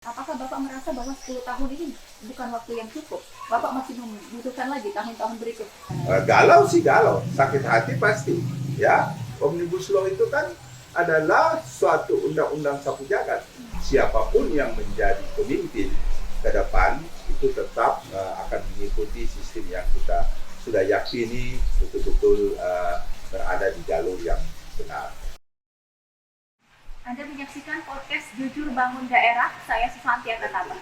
Apakah Bapak merasa bahwa 10 tahun ini bukan waktu yang cukup? Bapak masih membutuhkan lagi tahun-tahun berikut? Galau sih galau, sakit hati pasti. Ya, Omnibus Law itu kan adalah suatu undang-undang sapu jagat. Siapapun yang menjadi pemimpin ke depan itu tetap akan mengikuti sistem yang kita sudah yakini betul-betul berada di jalur yang benar. Anda menyaksikan podcast Jujur Bangun Daerah, saya Susanti Akataba.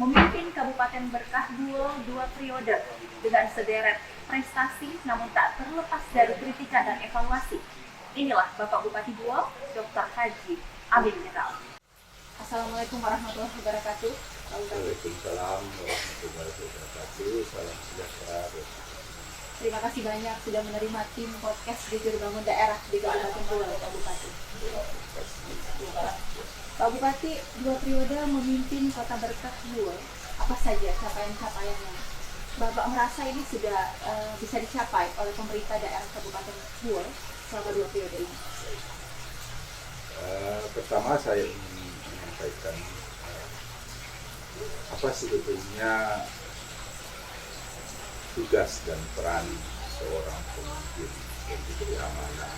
Memimpin Kabupaten Berkah Buol 2 periode dengan sederet prestasi namun tak terlepas dari kritikan dan evaluasi. Inilah Bapak Bupati Buol, Dr. Haji Amin General. Assalamualaikum warahmatullahi wabarakatuh. Waalaikumsalam warahmatullahi wabarakatuh. Salam sejahtera. Terima kasih banyak sudah menerima tim podcast Jujur Bangun Daerah di Kabupaten Buol, Pak Bupati. Pak Bupati, 2 periode memimpin Kota Berkah Buol. Apa saja capaian-capaian yang Bapak merasa ini sudah bisa dicapai oleh pemerintah daerah Kabupaten Buol selama 2 periode ini? Pertama saya ingin menyampaikan apa sebetulnya tugas dan peran seorang pemimpin yang diberi amanah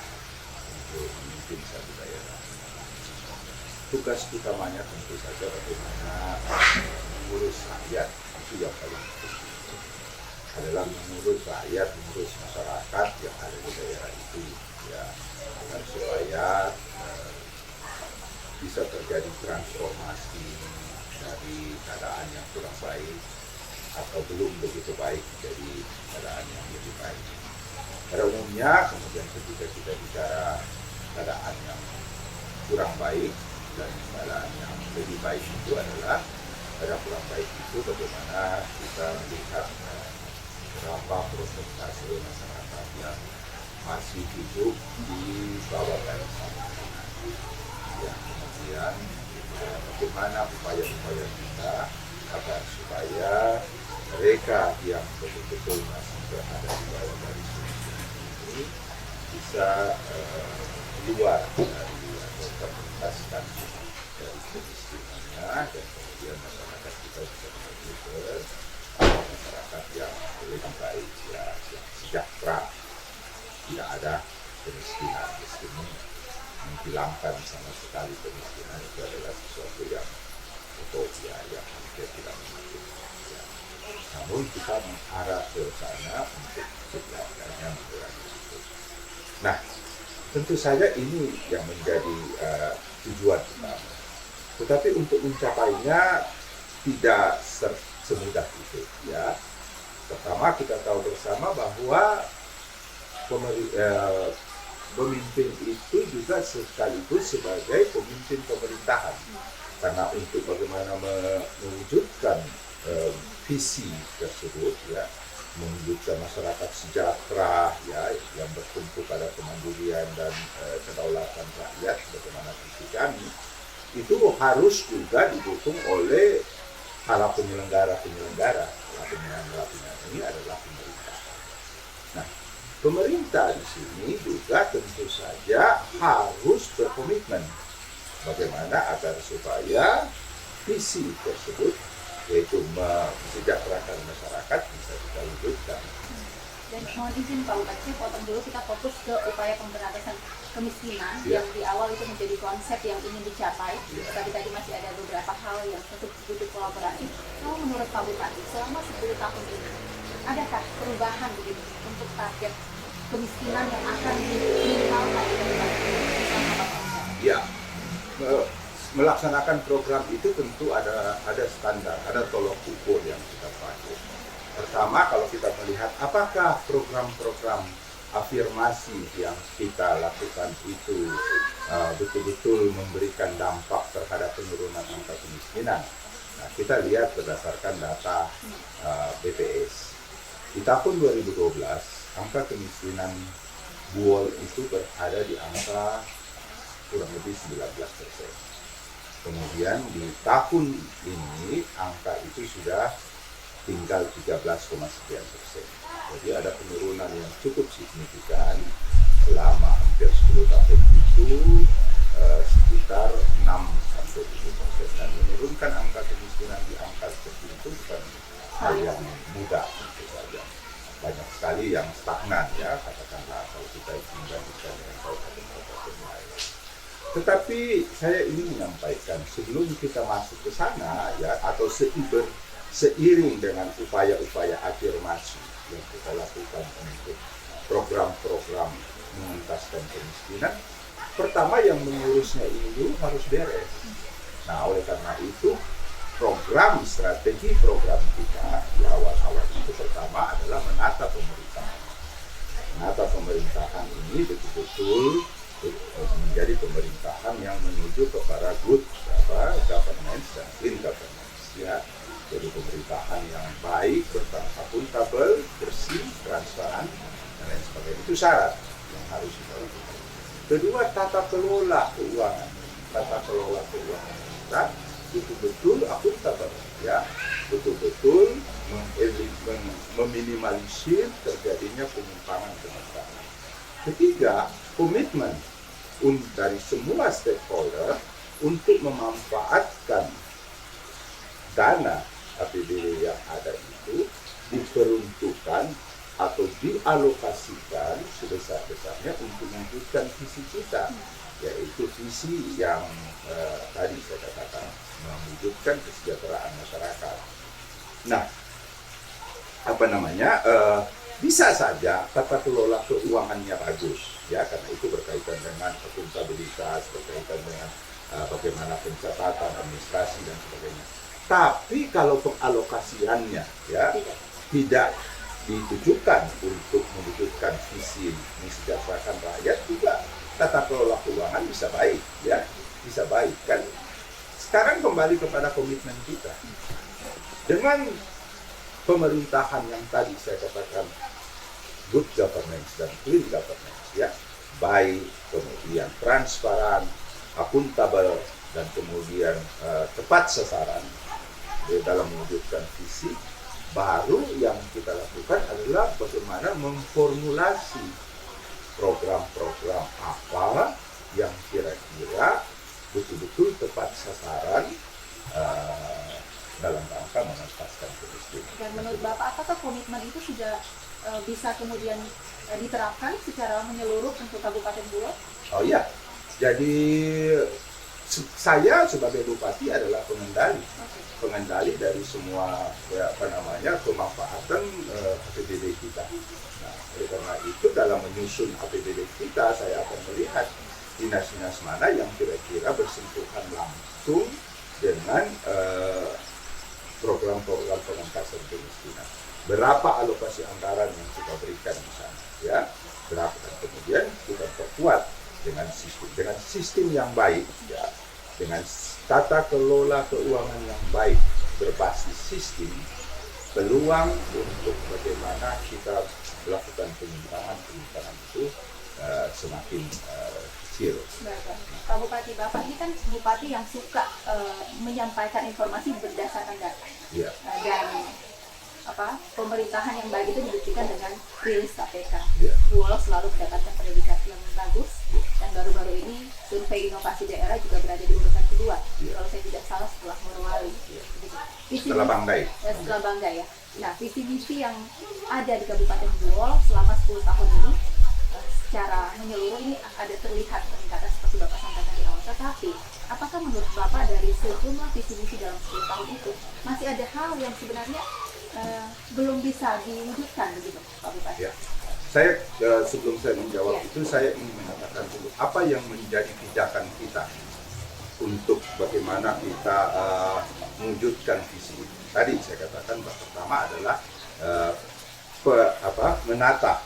untuk memimpin satu daerah. Tugas utamanya tentu saja bagaimana mengurus rakyat, itu yang paling penting. Adalah mengurus rakyat, mengurus masyarakat yang ada di daerah itu, ya, agar supaya bisa terjadi transformasi dari keadaan yang kurang baik atau belum begitu baik menjadi keadaan yang lebih baik. Pada umumnya, kemudian ketika kita bicara keadaan yang kurang baik dan keadaan yang lebih baik itu adalah pada kurang baik itu bagaimana kita melihat berapa persentase masyarakat yang masih hidup di bawah garis kemiskinan. Ya, kemudian bagaimana upaya-upaya kita agar supaya mereka yang betul-betul masih berada di bawah garis kemiskinan ini bisa keluar dari atau terbebaskan dari kemiskinannya, dan kemudian masyarakat kita bisa menuju ke masyarakat yang lebih baik, ya, yang sejahtera, tidak ada kemiskinan. Meskipun menghilangkan sama sekali kemiskinan itu adalah sesuatu yang utopia, yang hampir tidak mungkin. Ya. Namun kita mengarah ke sana untuk setidaknya mengurangi itu. Nah, tentu saja ini yang menjadi tujuan utama. Tetapi untuk mencapainya tidak semudah itu. Ya. Pertama, kita tahu bersama bahwa pemimpin itu juga sekaligus sebagai pemimpin pemerintahan. Karena untuk bagaimana mewujudkan visi tersebut, ya, mewujudkan masyarakat sejahtera, ya, yang bertumpu pada kemandirian dan kedaulatan rakyat, bagaimana visi kami, itu harus juga didukung oleh para penyelenggara-penyelenggara. Penyelenggara ini adalah pemerintah. Nah, pemerintah di sini juga tentu saja harus berkomitmen bagaimana agar supaya visi tersebut, yaitu mesejahterakan masyarakat, bisa kita wujudkan. Dan mohon izin Pak Bupati, saya potong dulu, kita fokus ke upaya pemberantasan kemiskinan, Ya, yang di awal itu menjadi konsep yang ingin dicapai. Ya. Tapi tadi masih ada beberapa hal yang tentu butuh kolaborasi. Kalau menurut Pak Bupati, selama 10 tahun ini, adakah perubahan begitu untuk target kemiskinan yang akan diminimalkan di Kabupaten? Ya, melaksanakan program itu tentu ada standar, ada tolok ukur yang kita pakai. Pertama, kalau kita melihat apakah program-program afirmasi yang kita lakukan itu betul-betul memberikan dampak terhadap penurunan angka kemiskinan. Nah, kita lihat berdasarkan data BPS. Di tahun 2012, angka kemiskinan Buol itu berada di angka kurang lebih 19%. Kemudian di tahun ini angka itu sudah tinggal 13,sekian%. Jadi ada penurunan yang cukup signifikan selama hampir 10 tahun itu, sekitar 6 10% dan menurunkan angka kemiskinan di angka seperti itu bukan hal yang mudah tentu saja. Banyak sekali yang stagnan ya, katakanlah kalau kita membandingkan dengan kabupaten-kabupaten lain. Tetapi saya ingin menyampaikan sebelum kita masuk ke sana ya, atau seiring dengan upaya-upaya afirmasi yang kita lakukan untuk program-program mengentaskan kemiskinan, pertama yang mengurusnya itu harus beres. Nah, oleh karena itu strategi program kita di awal-awal itu pertama adalah menata pemerintahan. Menata pemerintahan ini betul-betul menjadi pemerintahan yang menuju kepada good governance dan clean governance ya. Jadi pemerintahan yang baik, akuntabel, bersih, transparan dan lain sebagainya. Itu syarat yang harus kita lakukan. Kedua, tata kelola keuangan. Tata kelola keuangan kita betul-betul akuntabel ya, betul-betul meminimalisir terjadinya penyimpangan. Ketiga, komitmen dari semua stakeholder untuk memanfaatkan dana APBD yang ada itu diperuntukkan atau dialokasikan sebesar-besarnya untuk mewujudkan visi kita, yaitu visi yang tadi saya katakan mewujudkan kesejahteraan masyarakat. Nah, bisa saja tata kelola keuangannya bagus ya, karena itu berkaitan dengan akuntabilitas, berkaitan dengan bagaimana pencatatan administrasi dan sebagainya. Tapi kalau pengalokasiannya ya tidak ditujukan untuk mewujudkan visi mesejahterakan rakyat, juga tata kelola keuangan bisa baik ya, bisa baik kan. Sekarang kembali kepada komitmen kita dengan pemerintahan yang tadi saya katakan good governance dan clean governance ya, baik, kemudian transparan, akuntabel, dan kemudian tepat sasaran dalam mewujudkan visi. Baru yang kita lakukan adalah bagaimana memformulasi program-program apa yang kira-kira betul-betul tepat sasaran dalam rangka mengentaskan kemiskinan. Dan menurut Bapak, apakah komitmen itu sudah bisa kemudian diterapkan secara menyeluruh untuk Kabupaten Buol? Oh iya, jadi saya sebagai bupati adalah pengendali dari semua pemanfaatan APBD kita. Nah, oleh karena itu dalam menyusun APBD kita, saya akan melihat dinas-dinas mana yang kira-kira bersentuhan langsung dengan program-program pengentasan kemiskinan. Berapa alokasi anggaran yang kita berikan di sana, ya? Berapa, dan kemudian kita perkuat dengan sistem yang baik, ya, dengan tata kelola keuangan yang baik berbasis sistem, peluang untuk bagaimana kita melakukan penyimpangan itu semakin kecil. Pak Bupati, Bapak ini kan bupati yang suka menyampaikan informasi berdasarkan data. Ya. Dan pemerintahan yang baik itu dibuktikan dengan rilis KPK. Ya. Buol selalu mendapatkan predikat yang bagus, dan baru-baru ini survei inovasi daerah juga berada di urutan kedua. Ya. Kalau saya tidak salah setelah Morowali. Ya. Gitu. Setelah Banggai. Setelah Banggai ya. Nah, visi-misi yang ada di Kabupaten Buol selama 10 tahun ini secara menyeluruh ini ada terlihat peningkatan seperti Bapak sampaikan di awal. Tetapi, apakah menurut Bapak dari sejumlah visi-misi dalam 10 tahun itu masih ada hal yang sebenarnya belum bisa diwujudkan begitu, Pak Bupati? Ya. Saya sebelum saya menjawab itu, saya ingin mengatakan dulu apa yang menjadi pijakan kita untuk bagaimana kita mewujudkan visi itu. Tadi saya katakan bahwa pertama adalah menata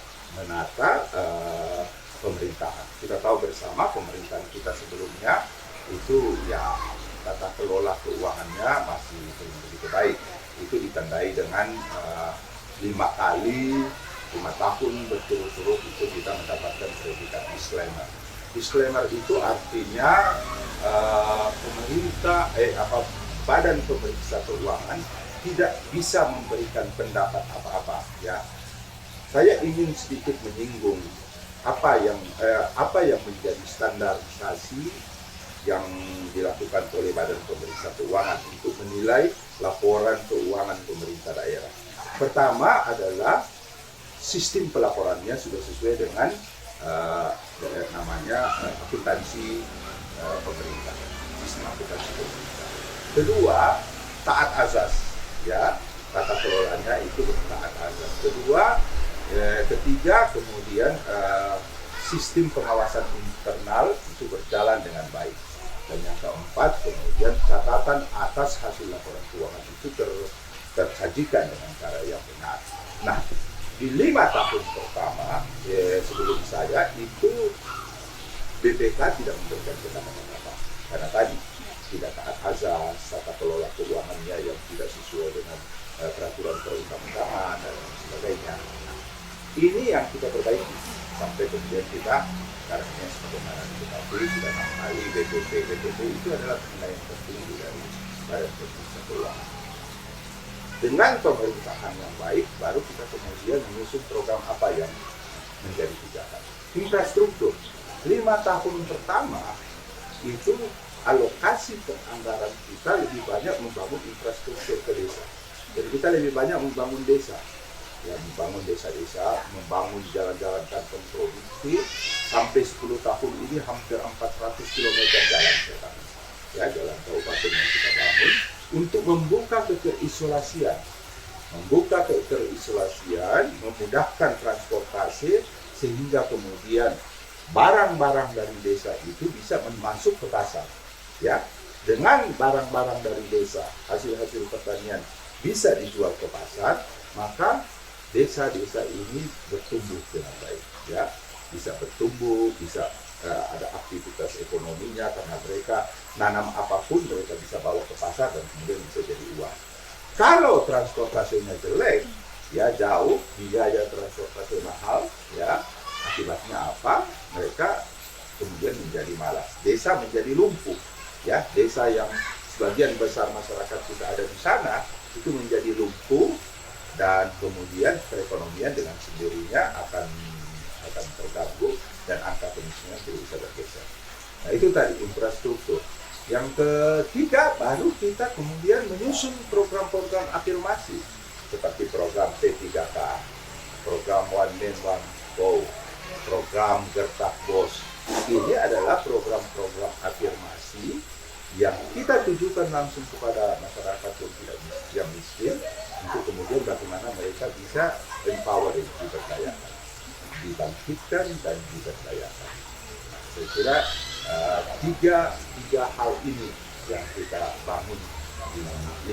pemerintahan. Kita tahu bersama pemerintahan kita sebelumnya itu ya tata kelola keuangannya masih belum begitu baik. Itu ditandai dengan 5 tahun berturut-turut itu kita mendapatkan predikat disclaimer. Disclaimer itu artinya Badan Pemeriksa Keuangan tidak bisa memberikan pendapat apa-apa. Ya, saya ingin sedikit menyinggung apa yang menjadi standarisasi yang dilakukan oleh Badan Pemeriksa Keuangan untuk menilai laporan keuangan pemerintah daerah. Pertama adalah sistem pelaporannya sudah sesuai dengan akuntansi pemerintah, sistem akuntansi pemerintah. Kedua, taat azas, ya, tata kelolanya itu taat azas. Ketiga, kemudian sistem pengawasan internal itu berjalan dengan baik. Dan yang keempat, kemudian catatan atas hasil laporan keuangan itu tersajikan dengan cara yang benar. Nah, di 5 tahun pertama sebelum saya itu BPK tidak memberikan pendapat apa-apa karena tadi tidak taat azas, tata kelola keuangannya yang tidak sesuai dengan peraturan perundang-undangan dan sebagainya. Nah, ini yang kita perbaiki sampai kemudian kita sekarang ini sebagaimana diketahui sudah 6 kali BPP itu adalah penilaian tertinggi dari Badan Pemeriksa Keuangan. Dengan pemerintahan yang baik, baru kita kemudian menyusun program apa yang menjadi pijakan. Infrastruktur, 5 tahun pertama itu alokasi anggaran kita lebih banyak membangun infrastruktur ke desa. Jadi kita lebih banyak membangun desa, ya, membangun desa-desa, membangun jalan-jalan kantong produktif. Sampai 10 tahun ini hampir 400 km jalan sekarang, ya, jalan kabupaten yang kita bangun untuk membuka keisolasian, memudahkan transportasi sehingga kemudian barang-barang dari desa itu bisa masuk ke pasar, ya. Dengan barang-barang dari desa, hasil-hasil pertanian bisa dijual ke pasar, maka desa-desa ini bertumbuh dengan baik, ya, bisa bertumbuh, bisa ada aktivitas ekonominya karena mereka nanam apapun mereka bisa bawa ke pasar dan kemudian bisa jadi uang. Kalau transportasinya jelek, ya jauh, biaya transportasi mahal, ya, akibatnya apa? Mereka kemudian menjadi malas. Desa menjadi lumpuh, ya. Desa yang sebagian besar masyarakat kita ada di sana itu menjadi lumpuh dan kemudian perekonomian dengan sendirinya akan terganggu dan angka kemiskinan tidak bisa bergeser. Nah, itu tadi infrastruktur. Yang ketiga, baru kita kemudian menyusun program-program afirmasi seperti program P3K, program One Man One Go, program Gertak Bos. Ini adalah program-program afirmasi yang kita tujukan langsung kepada masyarakat yang miskin untuk kemudian bagaimana mereka bisa empowering, diberdayakan, dibangkitkan dan diberdayakan. Saya kira tiga hal ini yang kita bangun di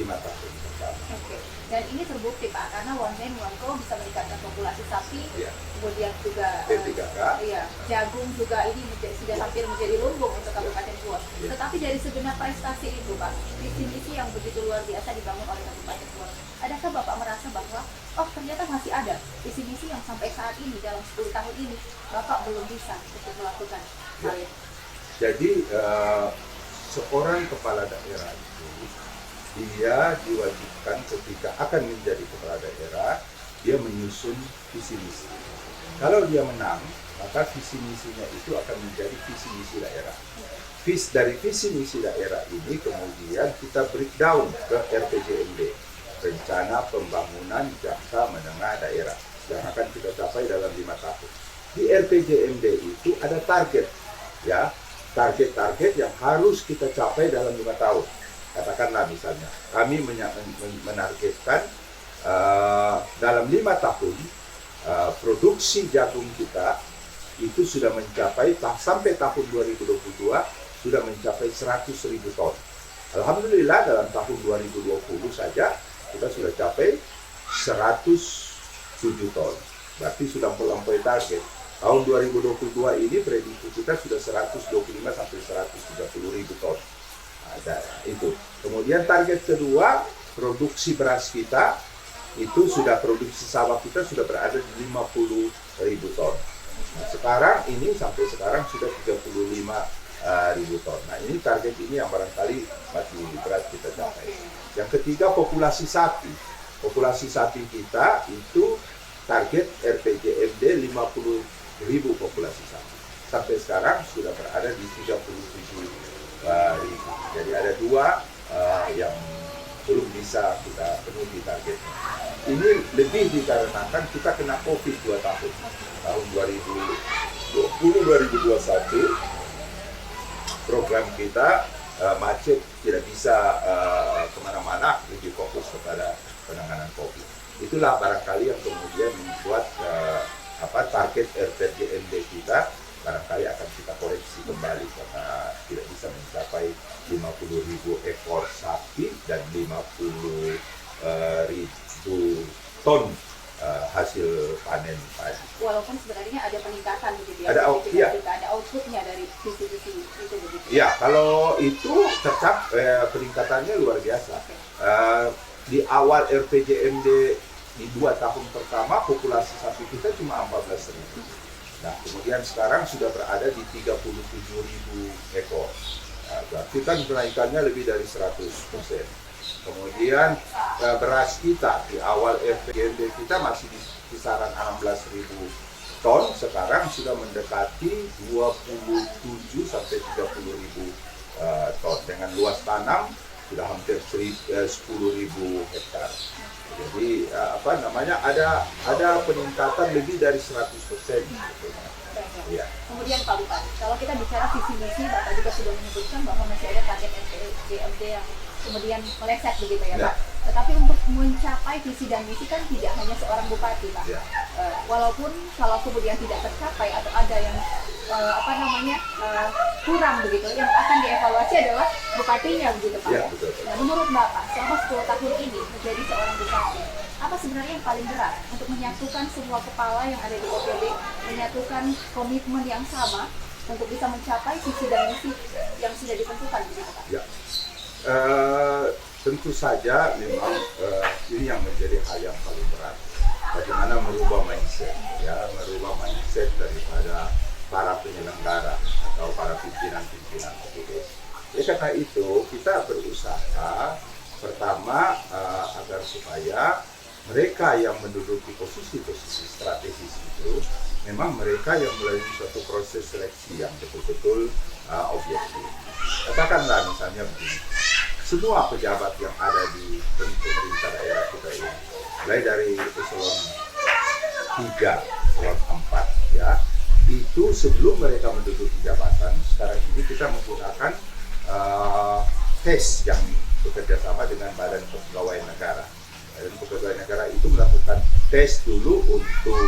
5 tahun pertama. Oke. Dan ini terbukti Pak, karena One Man One Go bisa meningkatkan populasi sapi, Ya. kemudian juga P3K, jagung juga ini sudah hampir menjadi lumbung untuk Kabupaten Pulau. Ya. Tetapi dari segenap prestasi itu Pak, visi-misi yang begitu luar biasa dibangun oleh Kabupaten Pulau, adakah Bapak merasa bahwa ternyata masih ada visi-misi yang sampai saat ini dalam 10 tahun ini Bapak belum bisa untuk melakukan hal itu? Jadi seorang kepala daerah itu dia diwajibkan ketika akan menjadi kepala daerah dia menyusun visi misi. Kalau dia menang, maka visi misinya itu akan menjadi visi misi daerah. Dari visi misi daerah ini kemudian kita breakdown ke RPJMD, rencana pembangunan jangka menengah daerah yang akan kita capai dalam 5 tahun. Di RPJMD itu ada target, ya, target-target yang harus kita capai dalam 5 tahun. Katakanlah misalnya, kami menargetkan dalam 5 tahun produksi jagung kita itu sudah mencapai sampai tahun 2022 sudah mencapai 100.000 ton. Alhamdulillah dalam tahun 2020 saja kita sudah capai 107 ton. Berarti sudah melampaui target. Tahun 2022 ini prediksi kita sudah 125 sampai 130.000 ton. Ada itu. Kemudian target kedua, produksi beras kita itu sudah produksi sawah kita sudah berada di 50.000 ton. Nah, sekarang ini sampai sekarang sudah 35.000 ton. Nah, ini target ini yang barangkali masih berat kita capai. Yang ketiga, populasi sapi. Populasi sapi kita itu target RPJMD 50.000 populasi sapi. Sampai sekarang sudah berada di 37.000 ribu. Jadi ada 2 yang belum bisa kita penuhi targetnya. Ini lebih dikarenakan kita kena COVID 2 tahun. Tahun 2020-2021 program kita macet, tidak bisa kemana-mana, lebih fokus kepada penanganan COVID. Itulah barangkali yang kemudian membuat target RPJMD kita barangkali akan kita koreksi kembali karena tidak bisa mencapai 50.000 ekor sapi dan 50.000 ton hasil panen padi. Walaupun sebenarnya ada peningkatan begitu ya. Ada outputnya dari visi-visi itu begitu. Ya, kalau itu tetap peningkatannya luar biasa. Di awal RPJMD di 2 tahun pertama populasi sapi kita cuma 14.000. Nah, kemudian sekarang sudah berada di 37.000 ekor. Nah, berarti kan kenaikannya lebih dari 100%. Kemudian beras kita di awal RPJMD kita masih di kisaran 16.000 ton, sekarang sudah mendekati 27 sampai 30.000 ton dengan luas tanam sudah hampir 10.000 hektar. Jadi ada peningkatan lebih dari 100%. Ya. Kemudian Pak Bupati, kalau kita bicara visi misi, Bapak juga sudah menyebutkan bahwa masih ada target RPJMD yang kemudian meleset begitu ya Pak. Tetapi untuk mencapai visi dan misi kan tidak hanya seorang bupati Pak. Ya. Walaupun kalau kemudian tidak tercapai atau ada yang kurang begitu, yang akan dievaluasi adalah bupatinya begitu Pak. Ya, betul. Nah, menurut Bapak, selama 10 tahun ini menjadi seorang bupati, apa sebenarnya yang paling berat untuk menyatukan semua kepala yang ada di OPD, menyatukan komitmen yang sama untuk bisa mencapai visi dan misi yang sudah ditentukan begitu Pak? Ya. Tentu saja memang ini yang menjadi hal yang paling berat. Bagaimana merubah mindset daripada para penyelenggara atau para pimpinan OPD. Karena itu kita berusaha pertama agar supaya mereka yang menduduki posisi-posisi strategis itu memang mereka yang melalui suatu proses seleksi yang betul-betul objektif. Katakanlah misalnya begini, semua pejabat yang ada di pemerintah daerah kita ini, mulai dari eselon 3, eselon 4 ya, itu sebelum mereka menduduki jabatan, sekarang ini kita menggunakan tes yang bekerja sama dengan Badan Kepegawaian Negara. Badan Kepegawaian Negara itu melakukan tes dulu untuk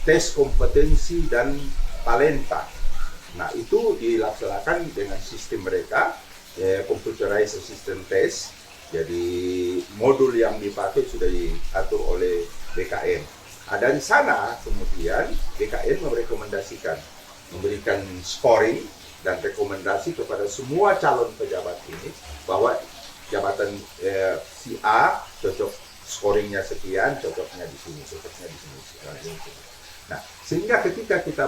tes kompetensi dan talenta. Nah, itu dilaksanakan dengan sistem mereka, computerized system test. Jadi modul yang dipakai sudah diatur oleh BKN. Nah, dari sana kemudian BKN memberikan scoring dan rekomendasi kepada semua calon pejabat ini bahwa jabatan si A cocok scoringnya sekian, cocoknya di sini, cocoknya di sini. Nah, sehingga ketika kita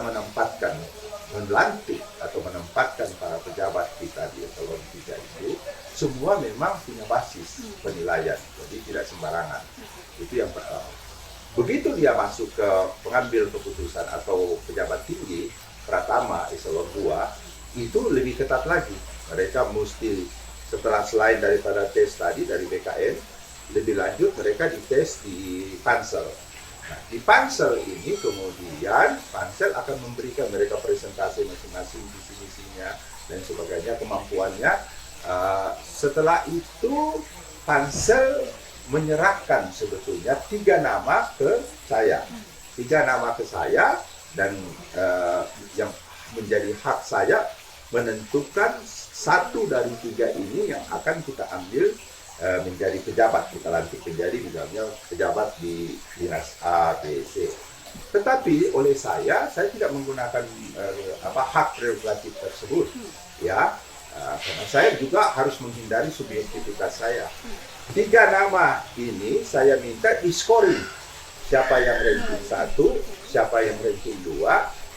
melantik atau menempatkan para pejabat kita di eselon 3 itu, semua memang punya basis penilaian, jadi tidak sembarangan. Itu yang pertama. Begitu dia masuk ke pengambil keputusan atau pejabat tinggi, Pratama eselon 2, itu lebih ketat lagi. Mereka mesti setelah selain daripada tes tadi dari BKN, lebih lanjut mereka dites di Pansel. Nah, di Pansel ini kemudian Pansel akan memberikan mereka presentasi masing-masing visi-misinya dan sebagainya, kemampuannya. Setelah itu Pansel menyerahkan sebetulnya 3 nama ke saya. 3 nama ke saya dan yang menjadi hak saya menentukan 1 dari 3 ini yang akan kita ambil menjadi pejabat, kita lantik menjadi misalnya pejabat di dinas A, B, C. Tetapi oleh saya tidak menggunakan hak prerogatif tersebut, ya, karena saya juga harus menghindari subjektivitas saya. 3 nama ini saya minta di scoring, siapa yang ranking 1, siapa yang ranking 2,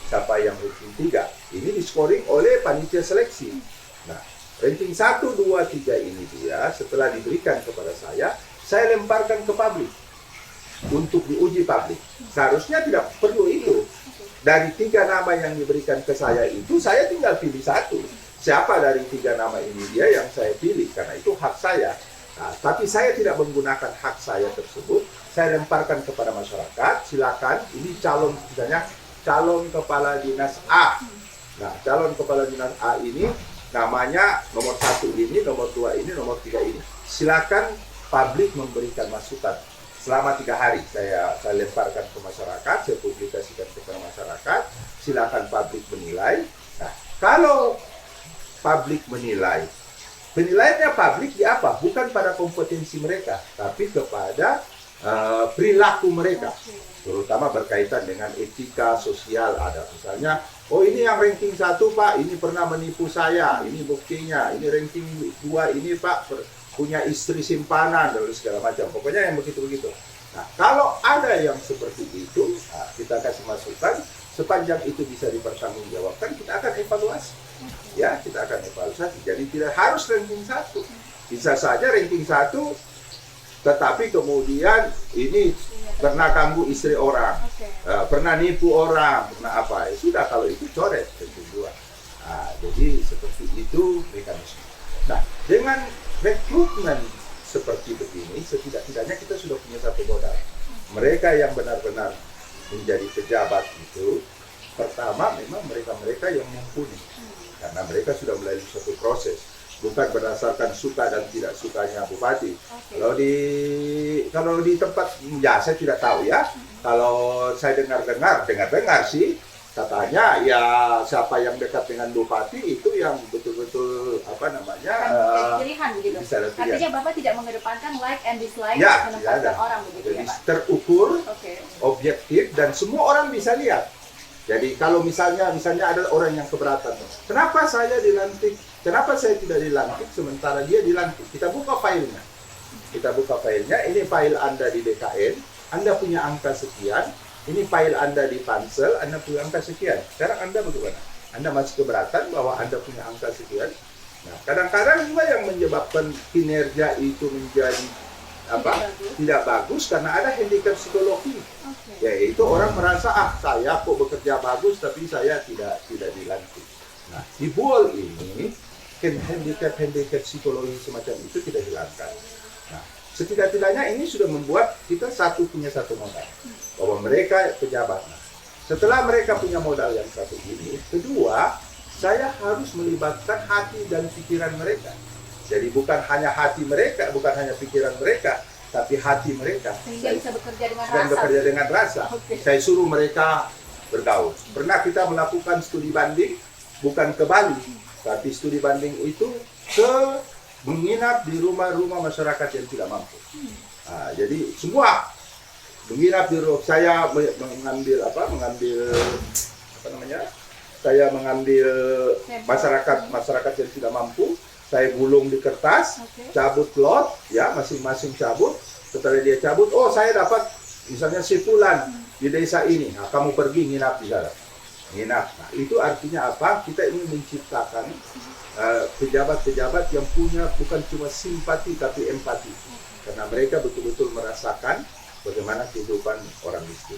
siapa yang ranking 3. Ini di scoring oleh panitia seleksi. Nah, ranking 1, 2, 3 ini dia setelah diberikan kepada saya lemparkan ke publik untuk diuji publik. Seharusnya tidak perlu itu. Dari 3 nama yang diberikan ke saya itu, saya tinggal pilih 1. siapa dari 3 nama ini dia yang saya pilih, karena itu hak saya. Nah, tapi saya tidak menggunakan hak saya tersebut, saya lemparkan kepada masyarakat, silakan, ini calon, misalnya calon kepala dinas A. Nah, calon kepala dinas A ini namanya nomor 1 ini, nomor 2 ini, nomor 3 ini. Silakan publik memberikan masukan. Selama 3 hari saya lemparkan ke masyarakat, saya publikasikan kepada masyarakat, silakan publik menilai. Nah, kalau publik menilai, penilaiannya publik di apa? Bukan pada kompetensi mereka, tapi kepada perilaku mereka, terutama berkaitan dengan etika sosial. Ada misalnya, oh ini yang ranking 1 Pak, ini pernah menipu saya, ini buktinya, ini ranking 2 ini Pak punya istri simpanan dan segala macam, pokoknya yang begitu-begitu. Nah, kalau ada yang seperti itu, nah, kita kasih masukan, sepanjang itu bisa dipertanggungjawabkan, kita akan evaluasi. Ya, kita akan evaluasi. Jadi tidak harus ranking 1. Bisa saja ranking 1, tetapi kemudian ini pernah ganggu istri orang, pernah nipu orang, pernah apa. Ya, sudah, kalau itu coret ranking 2. Nah, jadi seperti itu mekanisme. Nah, dengan rekrutmen seperti begini, setidak-tidaknya kita sudah punya satu modal. Mereka yang benar-benar menjadi pejabat itu, pertama memang mereka-mereka yang mumpuni. Karena mereka sudah melalui suatu proses, bukan berdasarkan suka dan tidak sukanya bupati. Kalau di tempat, ya saya tidak tahu ya. Kalau saya dengar sih, katanya ya siapa yang dekat dengan bupati itu yang betul-betul pilihan begitu. Artinya Bapak tidak mengedepankan like and dislike ya, menempatkan orang begitu. Jadi ya Pak? terukur, objektif, dan semua orang bisa lihat. Jadi kalau misalnya ada orang yang keberatan, kenapa saya dilantik, kenapa saya tidak dilantik sementara dia dilantik? Kita buka filenya. Ini file Anda di BKN, Anda punya angka sekian, ini file Anda di Pansel, Anda punya angka sekian. Sekarang Anda bagaimana? Anda masih keberatan bahwa Anda punya angka sekian? Nah, kadang-kadang juga yang menyebabkan kinerja itu menjadi tidak bagus karena ada handicap psikologi. Yaitu orang merasa, saya kok bekerja bagus tapi saya tidak dilantik. Nah, di BUOL ini handicap psikologi semacam itu kita hilangkan. Nah, setidak-tidaknya ini sudah membuat kita punya satu modal bahwa mereka pejabat. Nah, setelah mereka punya modal yang satu ini, kedua, saya harus melibatkan hati dan pikiran mereka. Jadi bukan hanya hati mereka, bukan hanya pikiran mereka, tapi hati mereka. Sehingga bisa bekerja dengan dan rasa. Bekerja dengan rasa. Saya suruh mereka bergaul. Pernah kita melakukan studi banding, bukan ke Bali, tapi studi banding itu menginap di rumah-rumah masyarakat yang tidak mampu. Nah, jadi semua menginap di rumah. Saya mengambil masyarakat yang tidak mampu. Saya gulung di kertas, cabut lot, ya masing-masing cabut. Setelah dia cabut, saya dapat misalnya sipulan di desa ini. Nah, kamu pergi nginap di sana. Nginap. Nah, itu artinya apa? Kita ingin menciptakan pejabat-pejabat yang punya bukan cuma simpati tapi empati. Karena mereka betul-betul merasakan bagaimana kehidupan orang miskin.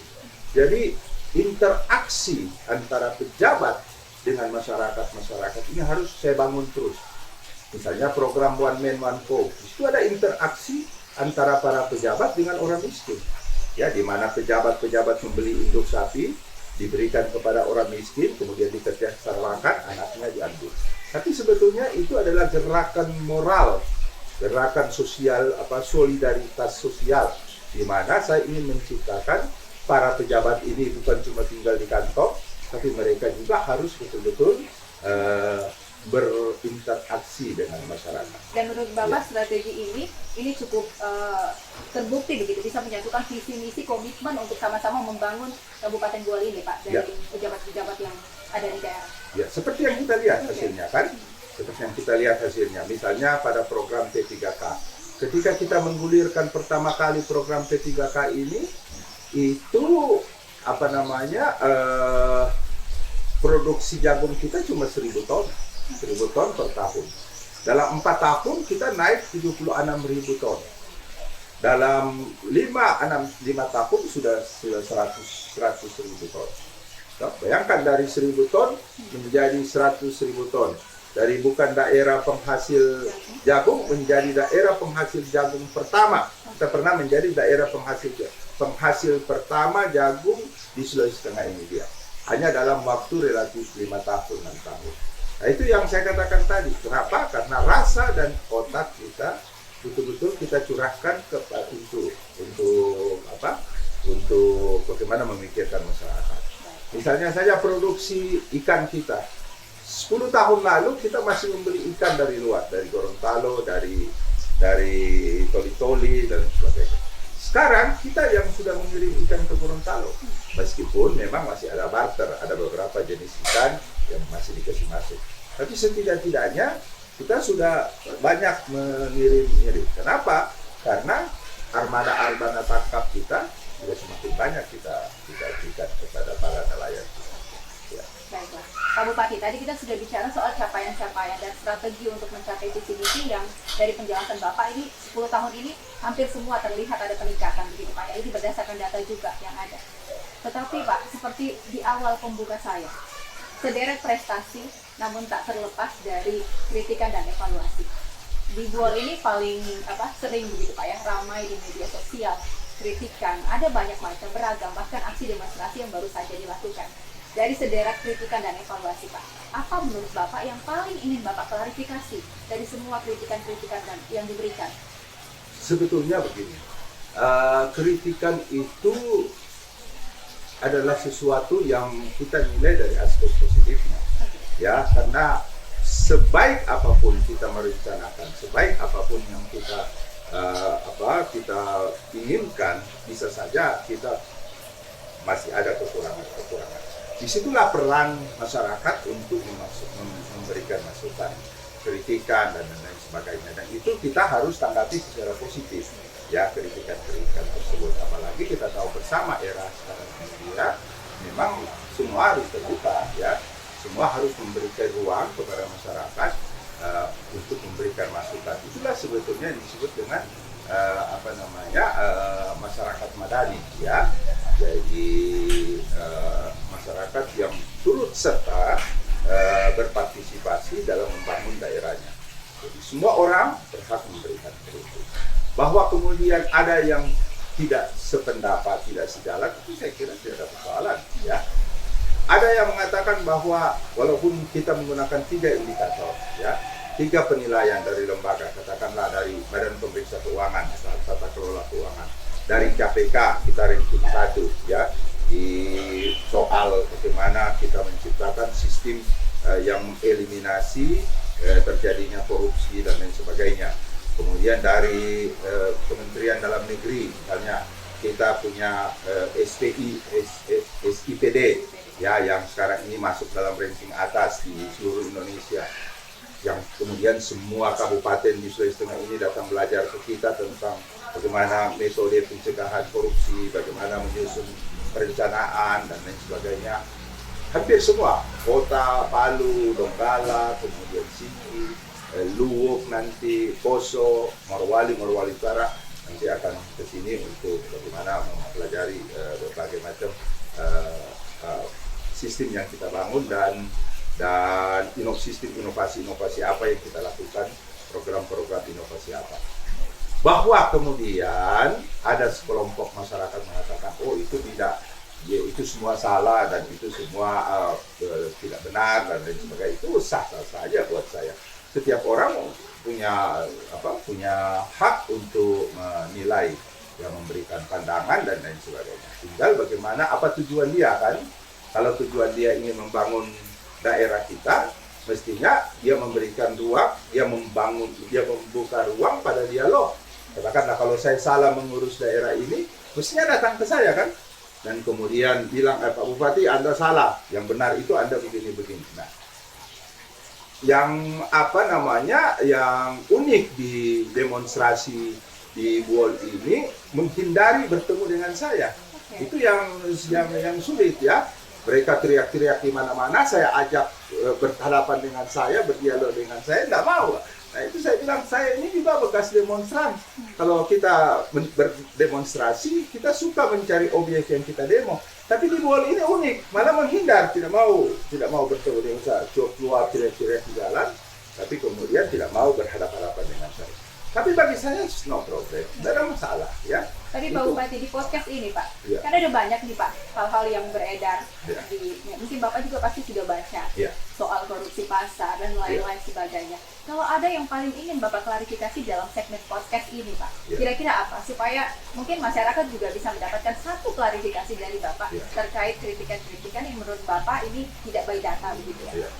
Jadi interaksi antara pejabat dengan masyarakat ini harus saya bangun terus. Misalnya program One Man One Vote, itu ada interaksi antara para pejabat dengan orang miskin. Ya, di mana pejabat-pejabat membeli induk sapi, diberikan kepada orang miskin, kemudian dikerjakan, anaknya diambil. Tapi sebetulnya itu adalah gerakan moral, gerakan sosial, solidaritas sosial, di mana saya ingin menciptakan para pejabat ini bukan cuma tinggal di kantor, tapi mereka juga harus betul-betul berinteraksi dengan masyarakat. Dan menurut Bapak strategi ini cukup terbukti begitu, bisa menyatukan visi misi komitmen untuk sama-sama membangun Kabupaten BUOL ini Pak, dari pejabat-pejabat yang ada di daerah. Ya, seperti yang kita lihat hasilnya kan? Seperti yang kita lihat hasilnya. Misalnya pada program P3K. Ketika kita menggulirkan pertama kali program P3K ini, itu produksi jagung kita cuma 1.000 ton. 1.000 ton per tahun. Dalam 4 tahun kita naik 76.000 ton. Dalam 5 tahun sudah 100.000 ton. Nah, bayangkan dari 1.000 ton menjadi 100.000 ton. dari bukan daerah penghasil jagung menjadi daerah penghasil jagung pertama. Kita pernah menjadi daerah penghasil pertama jagung di Sulawesi Tengah ini dia. Hanya dalam waktu relatif 5 tahun, 6 tahun. Nah itu yang saya katakan tadi. Kenapa? Karena rasa dan otak kita betul-betul kita curahkan untuk apa? Untuk bagaimana memikirkan masyarakat. Misalnya saja produksi ikan kita. 10 tahun lalu kita masih membeli ikan dari luar, dari Gorontalo, dari Toli-Toli dan sebagainya. Sekarang kita yang sudah mengirim ikan ke Gorontalo, meskipun memang masih ada barter, ada beberapa jenis ikan yang masih dikasih masuk. Tapi setidak-tidaknya kita sudah banyak mengirim. Kenapa? Karena armada tangkap kita sudah semakin banyak kita berikan kepada para nelayan. Ya. Baiklah, Pak Bupati, tadi kita sudah bicara soal capaian-capaian dan strategi untuk mencapai visi misi yang dari penjelasan Bapak ini 10 tahun ini hampir semua terlihat ada peningkatan begitu Pak. Ini berdasarkan data juga yang ada. Tetapi Pak, seperti di awal pembuka saya, sederet prestasi namun tak terlepas dari kritikan dan evaluasi. Di Buol ini paling sering begitu Pak ya, ramai di media sosial, kritikan, ada banyak macam beragam, bahkan aksi demonstrasi yang baru saja dilakukan. Dari sederet kritikan dan evaluasi Pak, apa menurut Bapak yang paling ingin Bapak klarifikasi dari semua kritikan-kritikan yang diberikan? Sebetulnya begini, kritikan itu adalah sesuatu yang kita nilai dari aspek positifnya, ya, karena sebaik apapun kita merencanakan, sebaik apapun yang kita inginkan, bisa saja kita masih ada kekurangan. Disitulah peran masyarakat untuk memberikan masukan, kritikan dan lain sebagainya. Dan itu kita harus tanggapi secara positif, ya, kritikan-kritikan tersebut. Apalagi kita tahu bersama era sekarang ini, ya, memang semua harus terbuka, ya, semua harus memberikan ruang kepada masyarakat untuk memberikan masukan. Itulah sebetulnya yang disebut dengan masyarakat madani, ya. Jadi masyarakat yang turut serta berpartisipasi dalam membangun daerahnya. Jadi semua orang berhak memberikan kritik. Bahwa kemudian ada yang tidak sependapat, tidak sejalan, itu saya kira tidak ada persoalan, ya. Ada yang mengatakan bahwa walaupun kita menggunakan 3 indikator, ya, 3 penilaian dari lembaga, katakanlah dari Badan Pemeriksa Keuangan, Tata Kelola Keuangan, dari KPK kita ranking 1, ya, di soal bagaimana kita menciptakan sistem yang eliminasi terjadinya korupsi dan lain sebagainya. Kemudian dari Kementerian Dalam Negeri, misalnya kita punya SIPD, ya, yang sekarang ini masuk dalam ranking atas di seluruh Indonesia, yang kemudian semua kabupaten di Sulawesi Tengah ini datang belajar ke kita tentang bagaimana metode pencegahan korupsi, bagaimana menyusun perencanaan dan lain sebagainya. Hampir semua, Kota, Palu, Donggala, kemudian Sigi, Luwuk, nanti Poso, Morowali Utara, nanti akan ke sini untuk bagaimana mempelajari berbagai macam sistem yang kita bangun dan sistem inovasi apa yang kita lakukan, program-program inovasi apa. Bahwa kemudian ada sekelompok masyarakat mengatakan, oh itu tidak, ya itu semua salah dan itu semua tidak benar dan lain sebagainya, itu sah-sah saja buat saya. Setiap orang punya hak untuk menilai, yang memberikan pandangan dan lain sebagainya. Tinggal bagaimana apa tujuan dia kan? Kalau tujuan dia ingin membangun daerah kita, mestinya dia memberikan ruang, dia membuka ruang pada dialog. Katakanlah kalau saya salah mengurus daerah ini, mestinya datang ke saya kan? Dan kemudian bilang, Pak Bupati Anda salah, yang benar itu Anda begini-begini. Nah, yang yang unik di demonstrasi di Buol ini menghindari bertemu dengan saya. Itu yang sulit, ya. Mereka teriak-teriak di mana-mana, saya ajak berhadapan dengan saya, berdialog dengan saya, tidak mau. Nah itu saya bilang, saya ini juga bekas demonstran. Kalau kita berdemonstrasi, kita suka mencari objek yang kita demo. Tapi di Buol ini unik, malah menghindar, tidak mau bertemu dengan saya. Keluar teriak-teriak di jalan, tapi kemudian tidak mau berhadapan-hadapan dengan saya. Tapi bagi saya no problem, tidak ada masalah ya. Tadi Pak Bupati di podcast ini Pak, Ya. kan ada banyak nih Pak hal-hal yang beredar Ya. mungkin Bapak juga pasti sudah baca Ya. soal korupsi pasar dan lain-lain sebagainya. Kalau ada yang paling ingin Bapak klarifikasi dalam segmen podcast ini Pak, Ya. kira-kira apa supaya mungkin masyarakat juga bisa mendapatkan satu klarifikasi dari Bapak Ya. terkait kritikan-kritikan yang menurut Bapak ini tidak by data begitu ya? Ya.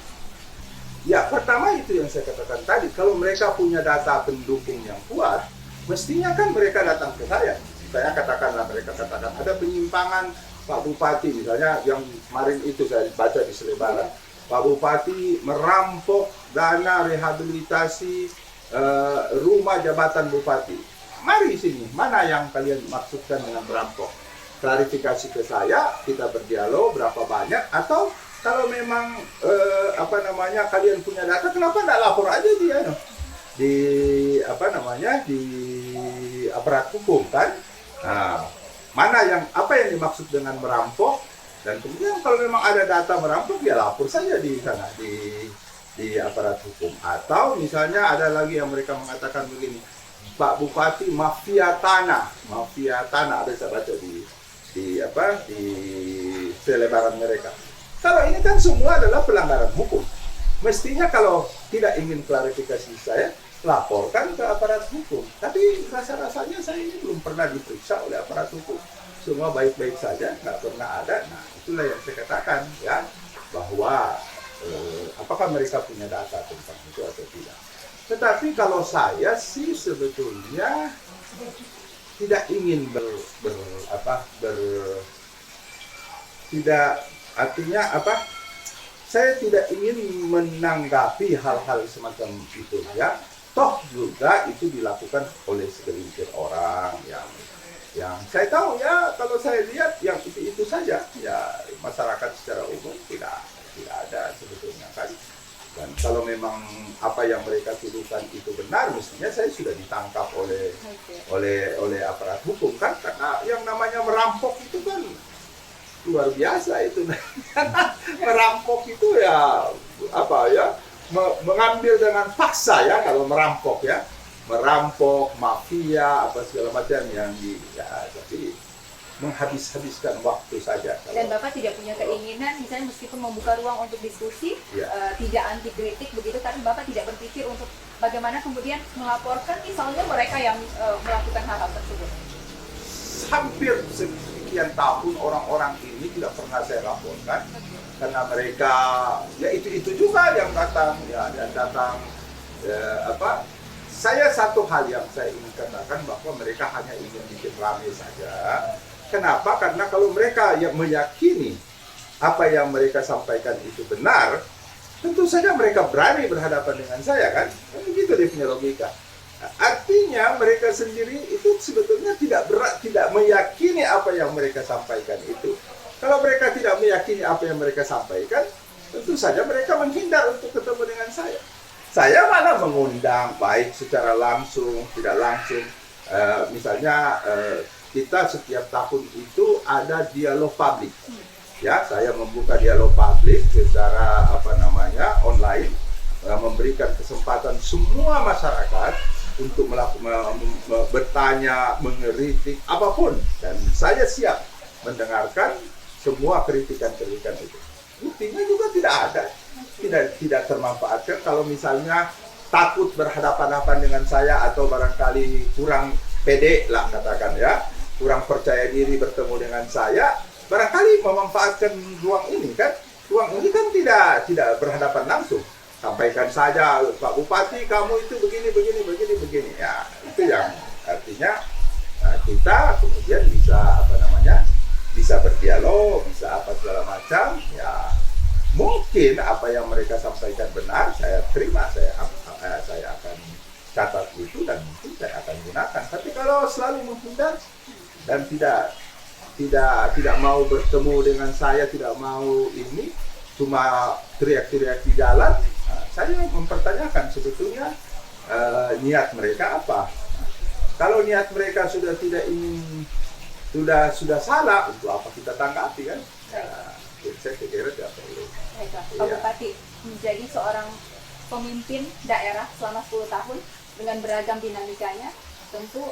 Ya, pertama itu yang saya katakan tadi, kalau mereka punya data pendukung yang kuat, mestinya kan mereka datang ke saya. Saya katakanlah, mereka katakan ada penyimpangan Pak Bupati, misalnya yang kemarin itu saya baca di selebaran. Pak Bupati merampok dana rehabilitasi rumah jabatan Bupati. Mari sini, mana yang kalian maksudkan dengan merampok? Klarifikasi ke saya, kita berdialog berapa banyak, atau kalau memang kalian punya data, kenapa tidak lapor aja di aparat hukum kan? Nah, apa yang dimaksud dengan merampok, dan kemudian kalau memang ada data merampok ya lapor saja di sana di aparat hukum. Atau misalnya ada lagi yang mereka mengatakan begini, Pak Bupati mafia tanah ada saya baca di selebaran mereka. Kalau ini kan semua adalah pelanggaran hukum. Mestinya kalau tidak ingin klarifikasi saya, laporkan ke aparat hukum. Tapi rasa-rasanya saya ini belum pernah diperiksa oleh aparat hukum. Semua baik-baik saja, nggak pernah ada. Nah, itulah yang saya katakan ya, bahwa apakah mereka punya data tentang itu atau tidak. Tetapi kalau saya sih sebetulnya tidak ingin saya tidak ingin menanggapi hal-hal semacam itu ya. Toh juga itu dilakukan oleh segelintir orang yang saya tahu ya, kalau saya lihat yang itu saja ya, masyarakat secara umum tidak ada sebetulnya kan. Dan kalau memang apa yang mereka tuduhkan itu benar, mestinya saya sudah ditangkap oleh aparat hukum kan, karena yang namanya merampok itu kan luar biasa itu. Merampok itu ya mengambil dengan paksa ya, kalau merampok ya, merampok, mafia apa segala macam tapi menghabiskan waktu saja. Dan Bapak tidak punya keinginan misalnya meskipun membuka ruang untuk diskusi, tidak anti kritik begitu, tapi Bapak tidak berpikir untuk bagaimana kemudian melaporkan misalnya mereka yang melakukan hal-hal tersebut. Hampir sekian tahun orang-orang ini tidak pernah saya laporkan, karena mereka ya itu juga yang datang saya satu hal yang saya ingin katakan, bahwa mereka hanya ingin bikin rame saja. Kenapa? Karena kalau mereka yang meyakini apa yang mereka sampaikan itu benar, tentu saja mereka berani berhadapan dengan saya kan? Begitu dia punya logika. Artinya mereka sendiri itu sebetulnya tidak meyakini apa yang mereka sampaikan itu. Kalau mereka tidak meyakini apa yang mereka sampaikan, tentu saja mereka menghindar untuk ketemu dengan saya. Saya malah mengundang, baik secara langsung, tidak langsung. Misalnya kita setiap tahun itu ada dialog publik. Ya, saya membuka dialog publik secara online, memberikan kesempatan semua masyarakat untuk bertanya, mengkritik apapun, dan saya siap mendengarkan semua kritikan-kritikan itu. Buktinya juga tidak termanfaatkan. Kalau misalnya takut berhadapan-hadapan dengan saya, atau barangkali kurang pede lah katakan ya, kurang percaya diri bertemu dengan saya, barangkali memanfaatkan ruang ini kan. Ruang ini kan tidak berhadapan langsung. Sampaikan saja, Pak Bupati kamu itu begini. Ya, itu yang artinya kita kemudian bisa berdialog, bisa apa segala macam. Ya, mungkin apa yang mereka sampaikan benar, saya terima, saya akan catat itu, dan mungkin saya akan gunakan. Tapi kalau selalu menghindar dan tidak mau bertemu dengan saya, tidak mau ini, cuma teriak-teriak di jalan, saya mempertanyakan sebetulnya niat mereka apa. Kalau niat mereka sudah tidak ingin, sudah salah, untuk apa kita tanggapi kan? Saya kira tidak perlu. Baiklah, Pak Bupati, menjadi seorang pemimpin daerah selama 10 tahun dengan beragam dinamikanya, tentu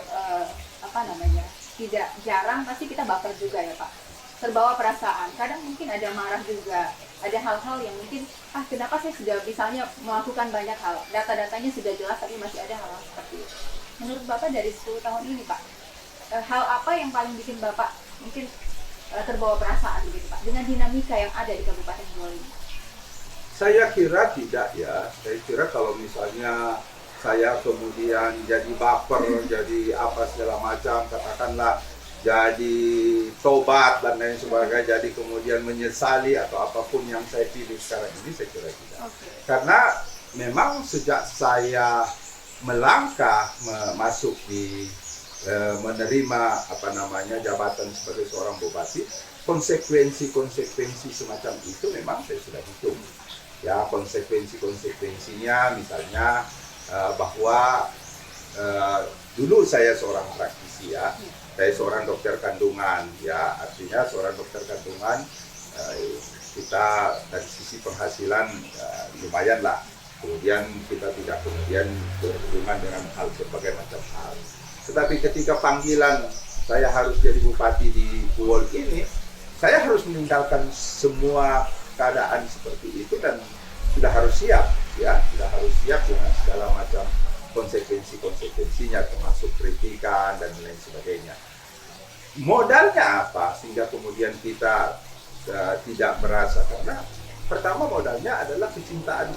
tidak jarang pasti kita baper juga ya Pak, terbawa perasaan, kadang mungkin ada marah juga, ada hal-hal yang mungkin kenapa saya sudah misalnya melakukan banyak hal, data-datanya sudah jelas tapi masih ada hal-hal seperti itu. Menurut Bapak dari 10 tahun ini Pak, hal apa yang paling bikin Bapak mungkin terbawa perasaan begitu Pak dengan dinamika yang ada di Kabupaten Buol ini? Saya kira tidak ya. Saya kira kalau misalnya saya kemudian jadi baper, jadi apa segala macam, katakanlah jadi tobat dan lain sebagainya, jadi kemudian menyesali atau apapun yang saya pilih sekarang ini, saya kira tidak. Okay. Karena memang sejak saya melangkah masuk di menerima jabatan sebagai seorang bupati, konsekuensi semacam itu memang saya sudah hitung. Ya, konsekuensinya misalnya bahwa dulu saya seorang praktisi ya, saya seorang dokter kandungan ya, artinya seorang dokter kandungan kita dari sisi penghasilan lumayan lah, kemudian kita tidak kemudian berhubungan dengan hal berbagai macam hal. Tetapi ketika panggilan saya harus jadi bupati di Buol ini, saya harus meninggalkan semua keadaan seperti itu dan sudah harus siap ya, sudah harus siap dengan segala macam konsekuensinya, termasuk kritikan dan lain sebagainya. Modalnya apa sehingga kemudian kita tidak merasa, karena pertama modalnya adalah kecintaan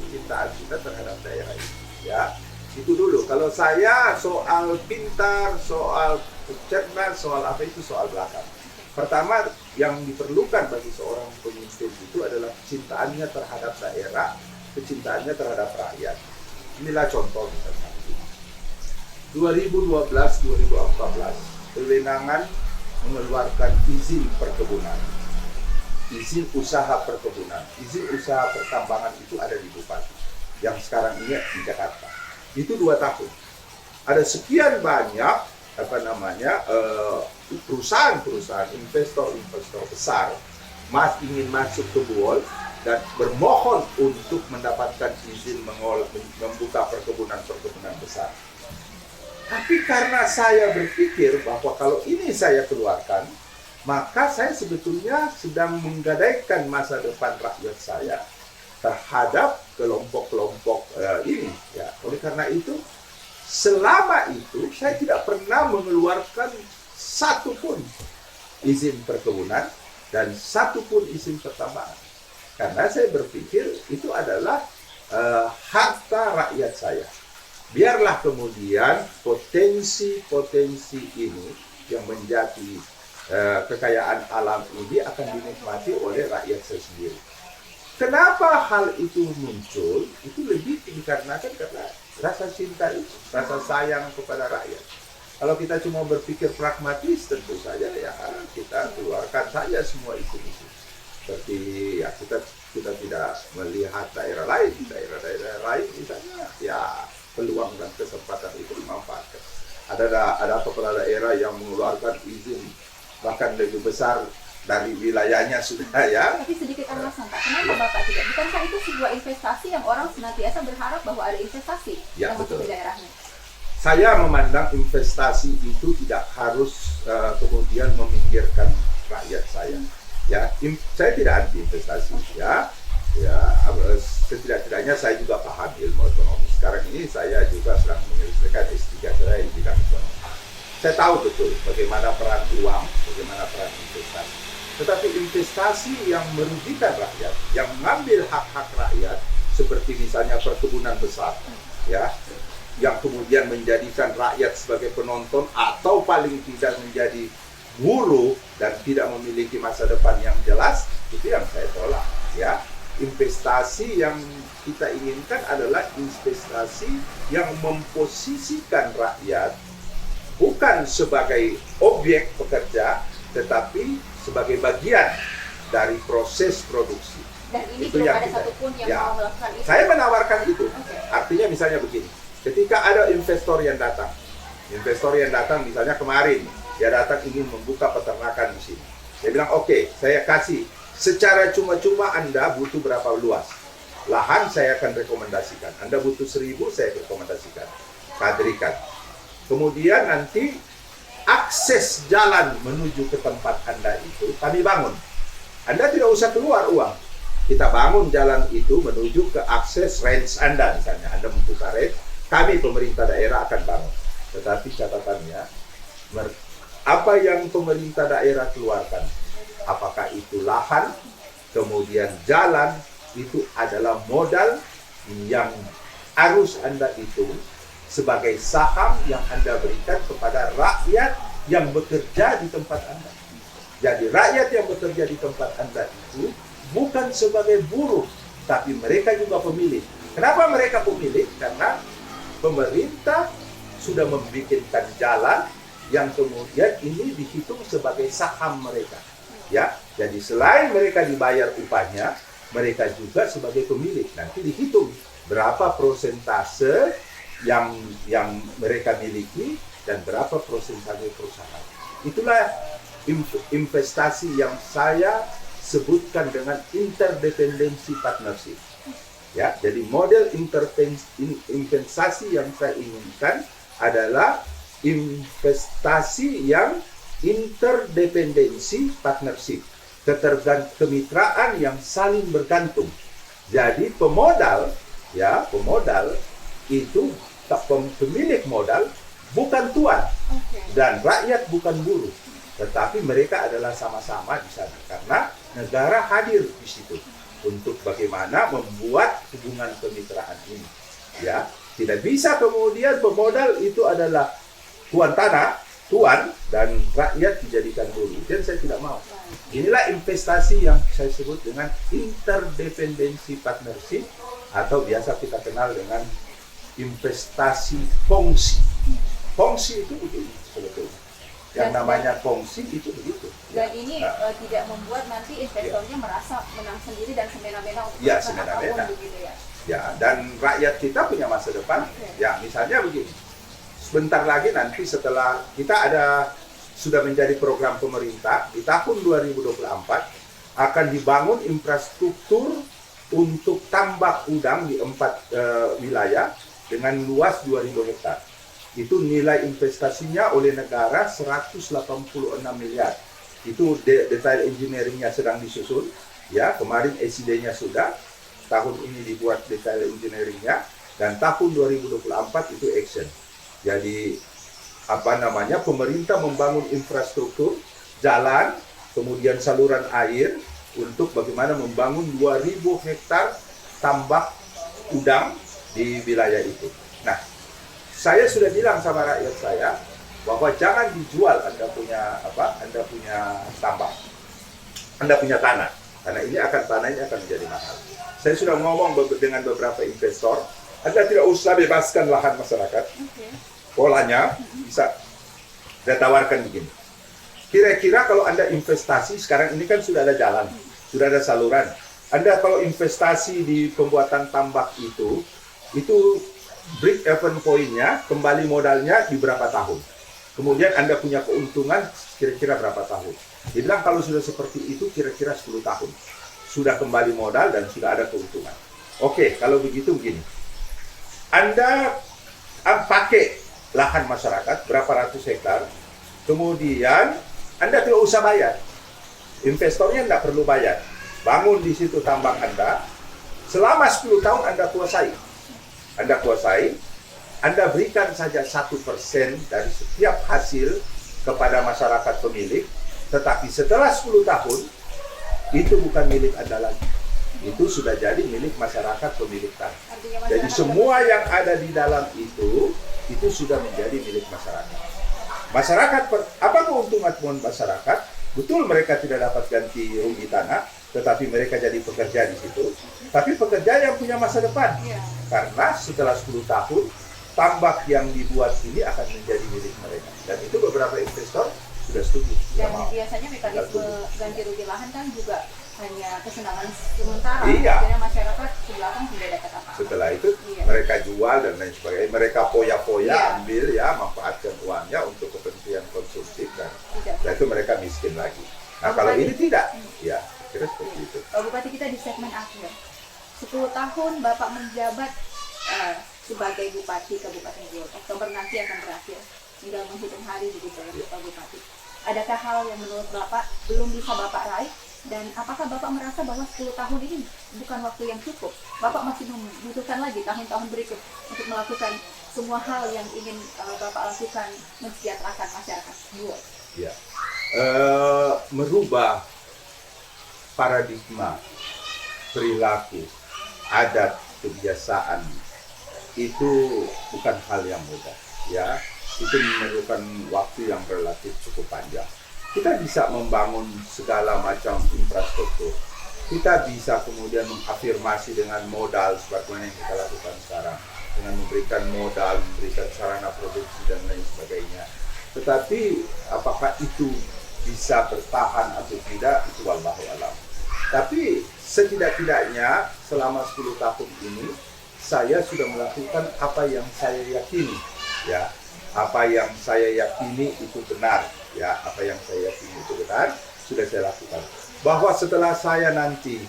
kita terhadap daerah ini ya. Itu dulu. Kalau saya soal pintar, soal cerdas, soal apa itu soal belakang. Pertama yang diperlukan bagi seorang pemimpin itu adalah kecintaannya terhadap daerah, kecintaannya terhadap rakyat. Inilah contoh misalnya. 2012-2014 kewenangan mengeluarkan izin perkebunan, izin usaha perkebunan, izin usaha pertambangan itu ada di bupati. Yang sekarang ini di Jakarta. Itu 2 tahun. Ada sekian banyak perusahaan-perusahaan, investor-investor besar ingin masuk ke Buol dan bermohon untuk mendapatkan izin membuka perkebunan besar. Tapi karena saya berpikir bahwa kalau ini saya keluarkan, maka saya sebetulnya sedang menggadaikan masa depan rakyat saya terhadap kelompok-kelompok ini. Ya. Oleh karena itu, selama itu saya tidak pernah mengeluarkan satu pun izin perkebunan dan satu pun izin pertambangan. Karena saya berpikir itu adalah harta rakyat saya. Biarlah kemudian potensi-potensi ini yang menjadi kekayaan alam ini akan dinikmati oleh rakyat saya sendiri. Kenapa hal itu muncul? Itu lebih dikarenakan karena rasa cinta itu, rasa sayang kepada rakyat. Kalau kita cuma berpikir pragmatis, tentu saja ya kita keluarkan saja semua itu. Seperti ya kita tidak melihat daerah lain misalnya ya peluang dan kesempatan itu dimanfaatkan. Ada kepala daerah yang mengeluarkan izin bahkan lebih besar dari wilayahnya sudah ya. Tapi sedikit alasan Pak, kenapa Bapak tidak? Bukankah itu sebuah investasi yang orang senantiasa berharap bahwa ada investasi yang masuk ke daerahnya? Saya memandang investasi itu tidak harus kemudian meminggirkan rakyat saya. Ya, saya tidak anti investasi ya. Setidak-tidaknya saya juga paham ilmu ekonomi. Sekarang ini saya juga sedang menyelesaikan S3 saya di bidang ekonomi. Saya tahu betul bagaimana peran uang, bagaimana peran investasi. Tetapi investasi yang merugikan rakyat, yang mengambil hak-hak rakyat, seperti misalnya perkebunan besar, ya, yang kemudian menjadikan rakyat sebagai penonton atau paling tidak menjadi buruh dan tidak memiliki masa depan yang jelas, itu yang saya tolak. Ya, investasi yang kita inginkan adalah investasi yang memposisikan rakyat bukan sebagai objek pekerja, tetapi sebagai bagian dari proses produksi. Dan ini itu belum ada satupun yang mau melakukan itu? Saya menawarkan itu. Okay. Artinya misalnya begini, ketika ada investor yang datang misalnya kemarin, dia datang ingin membuka peternakan di sini. Dia bilang, oke, saya kasih secara cuma-cuma Anda butuh berapa luas. lahan saya akan rekomendasikan. Anda butuh 1.000, saya rekomendasikan. Kadrikan. Kemudian nanti akses jalan menuju ke tempat Anda itu kami bangun. Anda tidak usah keluar uang. Kita bangun jalan itu menuju ke akses range Anda. Misalnya Anda membuka range, kami pemerintah daerah akan bangun. Tetapi catatannya, apa yang pemerintah daerah keluarkan, apakah itu lahan, kemudian jalan, itu adalah modal yang harus Anda itu sebagai saham yang Anda berikan kepada rakyat yang bekerja di tempat Anda. Jadi rakyat yang bekerja di tempat Anda itu bukan sebagai buruh, tapi mereka juga pemilik. Kenapa mereka pemilik? Karena pemerintah sudah membikinkan jalan yang kemudian ini dihitung sebagai saham mereka. Ya, jadi selain mereka dibayar upahnya, mereka juga sebagai pemilik. Nanti dihitung berapa prosentase yang mereka miliki dan berapa prosentase perusahaan. Itulah investasi yang saya sebutkan dengan interdependency partnership. Ya, jadi model investasi yang saya inginkan adalah investasi yang interdependency partnership, kemitraan yang saling bergantung. Jadi pemodal itu pemilik modal bukan tuan dan rakyat bukan buruh, tetapi mereka adalah sama-sama di sana karena negara hadir di situ untuk bagaimana membuat hubungan kemitraan ini. Ya, tidak bisa kemudian pemodal itu adalah tuan tanah, tuan, dan rakyat dijadikan buruh. Dan saya tidak mau. Inilah investasi yang saya sebut dengan interdependency partnership atau biasa kita kenal dengan investasi kongsi. Kongsi itu begitu sebetulnya. Yang namanya kongsi itu begitu. Dan ini tidak membuat nanti investornya merasa menang sendiri dan semena-mena untuk semena-mena. Begitu ya. Ya, dan rakyat kita punya masa depan. Ya, misalnya begini. Sebentar lagi nanti setelah kita sudah menjadi program pemerintah, di tahun 2024 akan dibangun infrastruktur untuk tambak udang di 4 wilayah dengan luas 2.000 hektar. Itu nilai investasinya oleh negara 186 miliar. Itu detail engineeringnya sedang disusun. Ya, kemarin SID-nya sudah. Tahun ini dibuat detail engineeringnya dan tahun 2024 itu action. Jadi pemerintah membangun infrastruktur jalan, kemudian saluran air untuk bagaimana membangun 2.000 hektar tambak udang di wilayah itu. Nah, saya sudah bilang sama rakyat saya bahwa jangan dijual Anda punya tambak, Anda punya tanah, karena tanahnya akan menjadi mahal. Saya sudah ngomong dengan beberapa investor, Anda tidak usah bebaskan lahan masyarakat. Polanya bisa saya tawarkan begini. Kira-kira kalau Anda investasi, sekarang ini kan sudah ada jalan, sudah ada saluran. Anda kalau investasi di pembuatan tambak itu break even point-nya, kembali modalnya di berapa tahun. Kemudian Anda punya keuntungan kira-kira berapa tahun. Dia bilang kalau sudah seperti itu kira-kira 10 tahun. Sudah kembali modal dan sudah ada keuntungan. Oke, kalau begitu begini. Anda pakai lahan masyarakat berapa ratus hektar, kemudian Anda tidak usah bayar, investornya tidak perlu bayar, bangun di situ tambak Anda, selama 10 tahun Anda kuasai, Anda berikan saja 1% dari setiap hasil kepada masyarakat pemilik, tetapi setelah 10 tahun itu bukan milik Anda lagi, itu sudah jadi milik masyarakat pemilik tanah. Jadi semua yang ada di dalam itu sudah menjadi milik masyarakat. Masyarakat, apa keuntungan masyarakat? Betul mereka tidak dapat ganti rugi tanah, tetapi mereka jadi pekerja di situ. Tapi pekerja yang punya masa depan. Karena setelah 10 tahun, tambak yang dibuat ini akan menjadi milik mereka. Dan itu beberapa investor sudah setuju. Dan biasanya mekanisme ganti rugi lahan kan juga hanya kesenangan sementara, iya. Masyarakat di belakang tidak dapat apa-apa. Setelah itu mereka jual dan lain sebagainya, mereka poya-poya ambil manfaatkan uangnya untuk kepentingan konsumtif dan itu mereka miskin lagi. Nah, kalau ini tidak, ya kira seperti itu. Bupati, kita di segmen akhir. 10 tahun Bapak menjabat sebagai Bupati Kabupaten Goa. Oktober nanti akan berakhir. Tinggal menghitung hari begitu ya, Pak Bupati. Adakah hal yang menurut Bapak belum bisa Bapak raih? Dan apakah Bapak merasa bahwa 10 tahun ini bukan waktu yang cukup? Bapak masih membutuhkan lagi tahun-tahun berikut untuk melakukan semua hal yang ingin Bapak lakukan mensejahterakan masyarakat Goa. Ya. Merubah paradigma, perilaku, adat, kebiasaan itu bukan hal yang mudah, ya. Itu memerlukan waktu yang relatif cukup panjang. Kita bisa membangun segala macam infrastruktur. Kita bisa kemudian mengafirmasi dengan modal seperti yang kita lakukan sekarang, dengan memberikan modal, memberikan sarana produksi dan lain sebagainya. Tetapi apakah itu bisa bertahan atau tidak, itu wallahu alam. Tapi setidak-tidaknya selama 10 tahun ini saya sudah melakukan apa yang saya yakini, ya. Apa yang saya yakini itu benar, ya. Apa yang saya yakini itu benar sudah saya lakukan. Bahwa setelah saya nanti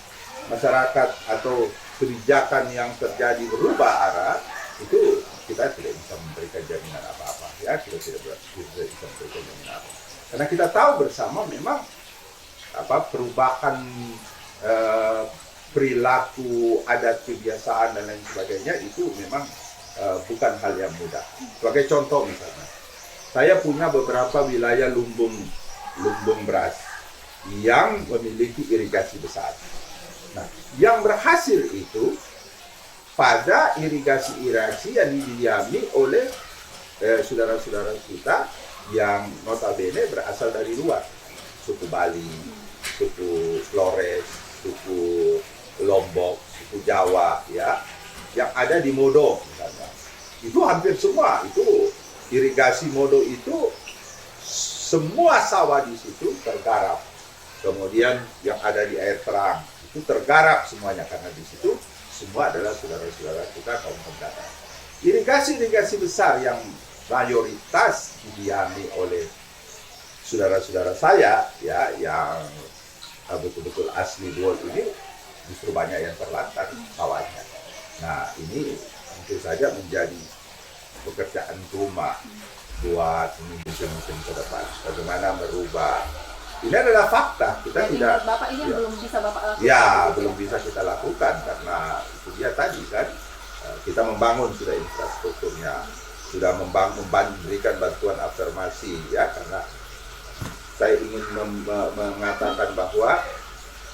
masyarakat atau kebijakan yang terjadi berubah arah, itu kita tidak bisa memberikan jaminan apa-apa, ya. Kita tidak bisa memberikan jaminan apa. Karena kita tahu bersama memang perubahan perilaku, adat, kebiasaan dan lain sebagainya itu memang bukan hal yang mudah. Sebagai contoh misalnya, saya punya beberapa wilayah lumbung beras yang memiliki irigasi besar. Nah, yang berhasil itu pada irigasi yang didiami oleh saudara-saudara kita yang notabene berasal dari luar, suku Bali, suku Flores, suku Lombok, suku Jawa, ya, yang ada di Modo misalnya. Itu hampir semua, itu irigasi Modo itu semua sawah di situ tergarap. Kemudian yang ada di air terang itu tergarap semuanya karena di situ semua adalah saudara-saudara kita kaum pendatang. Irigasi besar yang mayoritas didiami oleh saudara-saudara saya, ya, yang betul-betul asli Goa ini justru banyak yang terlantar sawahnya. Nah, ini tentu saja menjadi pekerjaan rumah buat musim-musim ke depan. Bagaimana merubah. Ini adalah fakta. Kita jadi tidak. Bapak ini ya, belum bisa Bapak lakukan. Ya, belum bisa kita lakukan karena itu dia tadi kan. Kita membangun sudah infrastrukturnya, sudah memberikan bantuan afirmasi, ya, karena saya ingin mengatakan bahwa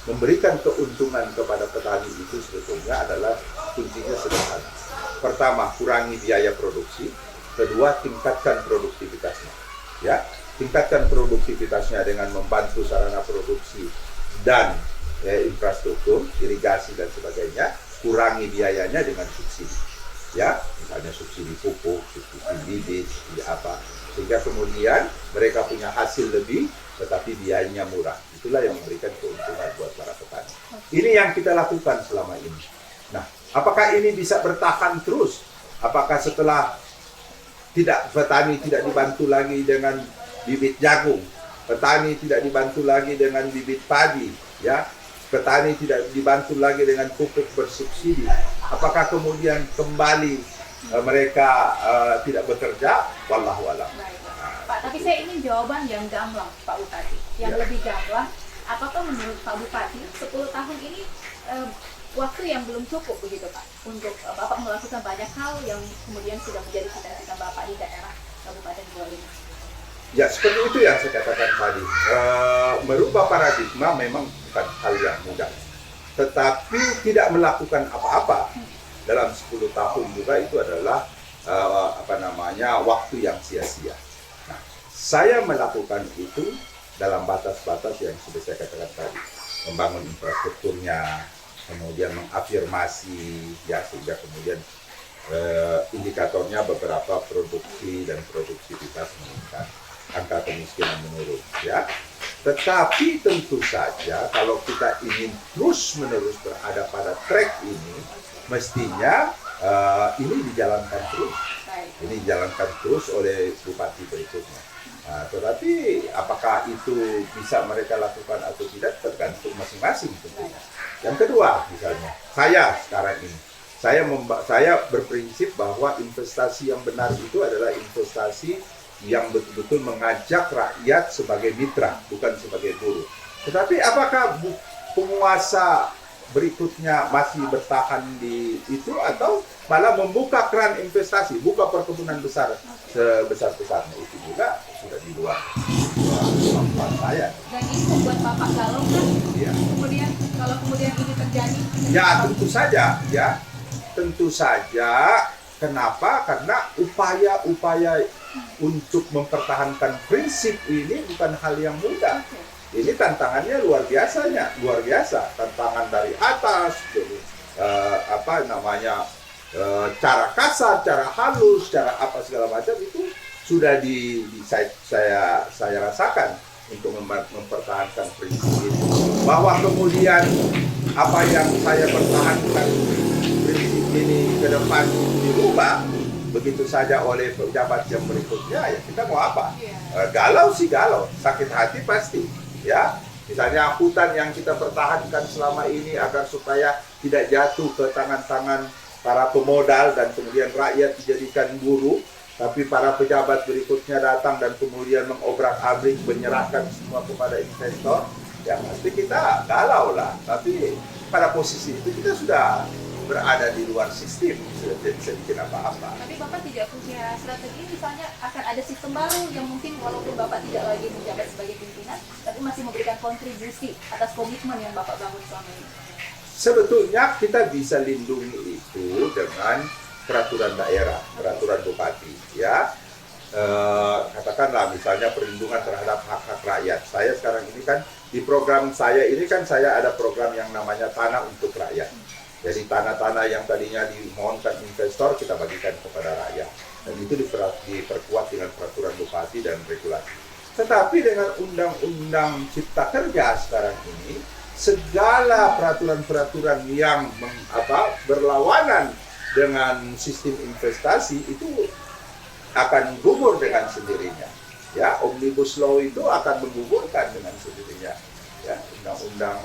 memberikan keuntungan kepada petani itu sebetulnya adalah kuncinya sederhana. Pertama, kurangi biaya produksi. Kedua, tingkatkan produktivitasnya. Ya, tingkatkan produktivitasnya dengan membantu sarana produksi dan infrastruktur, irigasi dan sebagainya. Kurangi biayanya dengan subsidi. Ya, misalnya subsidi pupuk, subsidi bibit, subsidi apa. Sehingga kemudian mereka punya hasil lebih, tetapi biayanya murah. Itulah yang memberikan keuntungan buat para petani. Ini yang kita lakukan selama ini. Nah, apakah ini bisa bertahan terus? Apakah setelah petani tidak dibantu lagi dengan bibit jagung, petani tidak dibantu lagi dengan bibit padi, ya, petani tidak dibantu lagi dengan pupuk bersubsidi, apakah kemudian kembali mereka tidak bekerja? Wallahu a'lam. Pak, tapi saya ingin jawaban yang gamblang, Pak Bupati. Yang lebih gamblang, apakah menurut Pak Bupati 10 tahun ini waktu yang belum cukup begitu Pak untuk Bapak melakukan banyak hal yang kemudian sudah menjadi cita-cita Bapak di daerah Kabupaten Goa ini? Ya, seperti itu yang saya katakan tadi. Merubah paradigma memang bukan hal yang mudah. Tetapi tidak melakukan apa-apa dalam 10 tahun juga itu adalah waktu yang sia-sia. Nah, saya melakukan itu dalam batas-batas yang sudah saya katakan tadi. Membangun infrastrukturnya, kemudian mengafirmasi, ya, sehingga kemudian indikatornya beberapa produksi dan produktivitas meningkat, angka kemiskinan menurun, ya. Tetapi tentu saja kalau kita ingin terus-menerus berada pada track ini, mestinya ini dijalankan terus. Ini dijalankan terus oleh bupati berikutnya. Nah, tetapi apakah itu bisa mereka lakukan atau tidak tergantung masing-masing tentunya. Yang kedua, misalnya saya sekarang ini, saya berprinsip bahwa investasi yang benar itu adalah investasi yang betul-betul mengajak rakyat sebagai mitra, bukan sebagai buruh. Tetapi apakah penguasa berikutnya masih bertahan di itu atau malah membuka keran investasi, buka perkebunan besar sebesar-besarnya, itu juga sudah di luar kemampuan saya. Dan ini membuat Bapak galau kan? Ya. Kemudian kalau kemudian ini terjadi? Ya tentu saja, ya tentu saja. Kenapa? Karena upaya-upaya untuk mempertahankan prinsip ini bukan hal yang mudah. Ini tantangannya luar biasa. Tantangan dari atas, cara kasar, cara halus, cara apa segala macam itu sudah saya rasakan untuk mempertahankan prinsip ini. Bahwa kemudian apa yang saya pertahankan prinsip ini ke depan dirubah begitu saja oleh pejabat yang berikutnya, ya kita mau apa? Galau sih galau, sakit hati pasti. Ya, misalnya hutan yang kita pertahankan selama ini agar supaya tidak jatuh ke tangan-tangan para pemodal dan kemudian rakyat dijadikan buruh, tapi para pejabat berikutnya datang dan kemudian mengobrak-abrik menyerahkan semua kepada investor, ya pasti kita galau lah. Tapi pada posisi itu kita sudah berada di luar sistem, sudah tidak bisa bikin apa-apa. Tapi Bapak tidak punya strategi, misalnya akan ada sistem baru yang mungkin walaupun Bapak tidak lagi menjabat sebagai pimpinan, tapi masih memberikan kontribusi atas komitmen yang Bapak bangun selama ini. Sebetulnya kita bisa lindungi itu dengan peraturan daerah, peraturan bupati, ya. Katakanlah misalnya perlindungan terhadap hak-hak rakyat. Saya sekarang ini kan di program saya ini kan saya ada program yang namanya Tanah untuk Rakyat. Jadi tanah-tanah yang tadinya dimohonkan investor kita bagikan kepada rakyat. Dan itu diperkuat dengan peraturan bupati dan regulasi. Tetapi dengan undang-undang cipta kerja sekarang ini, segala peraturan-peraturan yang berlawanan dengan sistem investasi itu akan gugur dengan sendirinya. Ya, omnibus law itu akan menggugurkan dengan sendirinya. Ya, undang-undang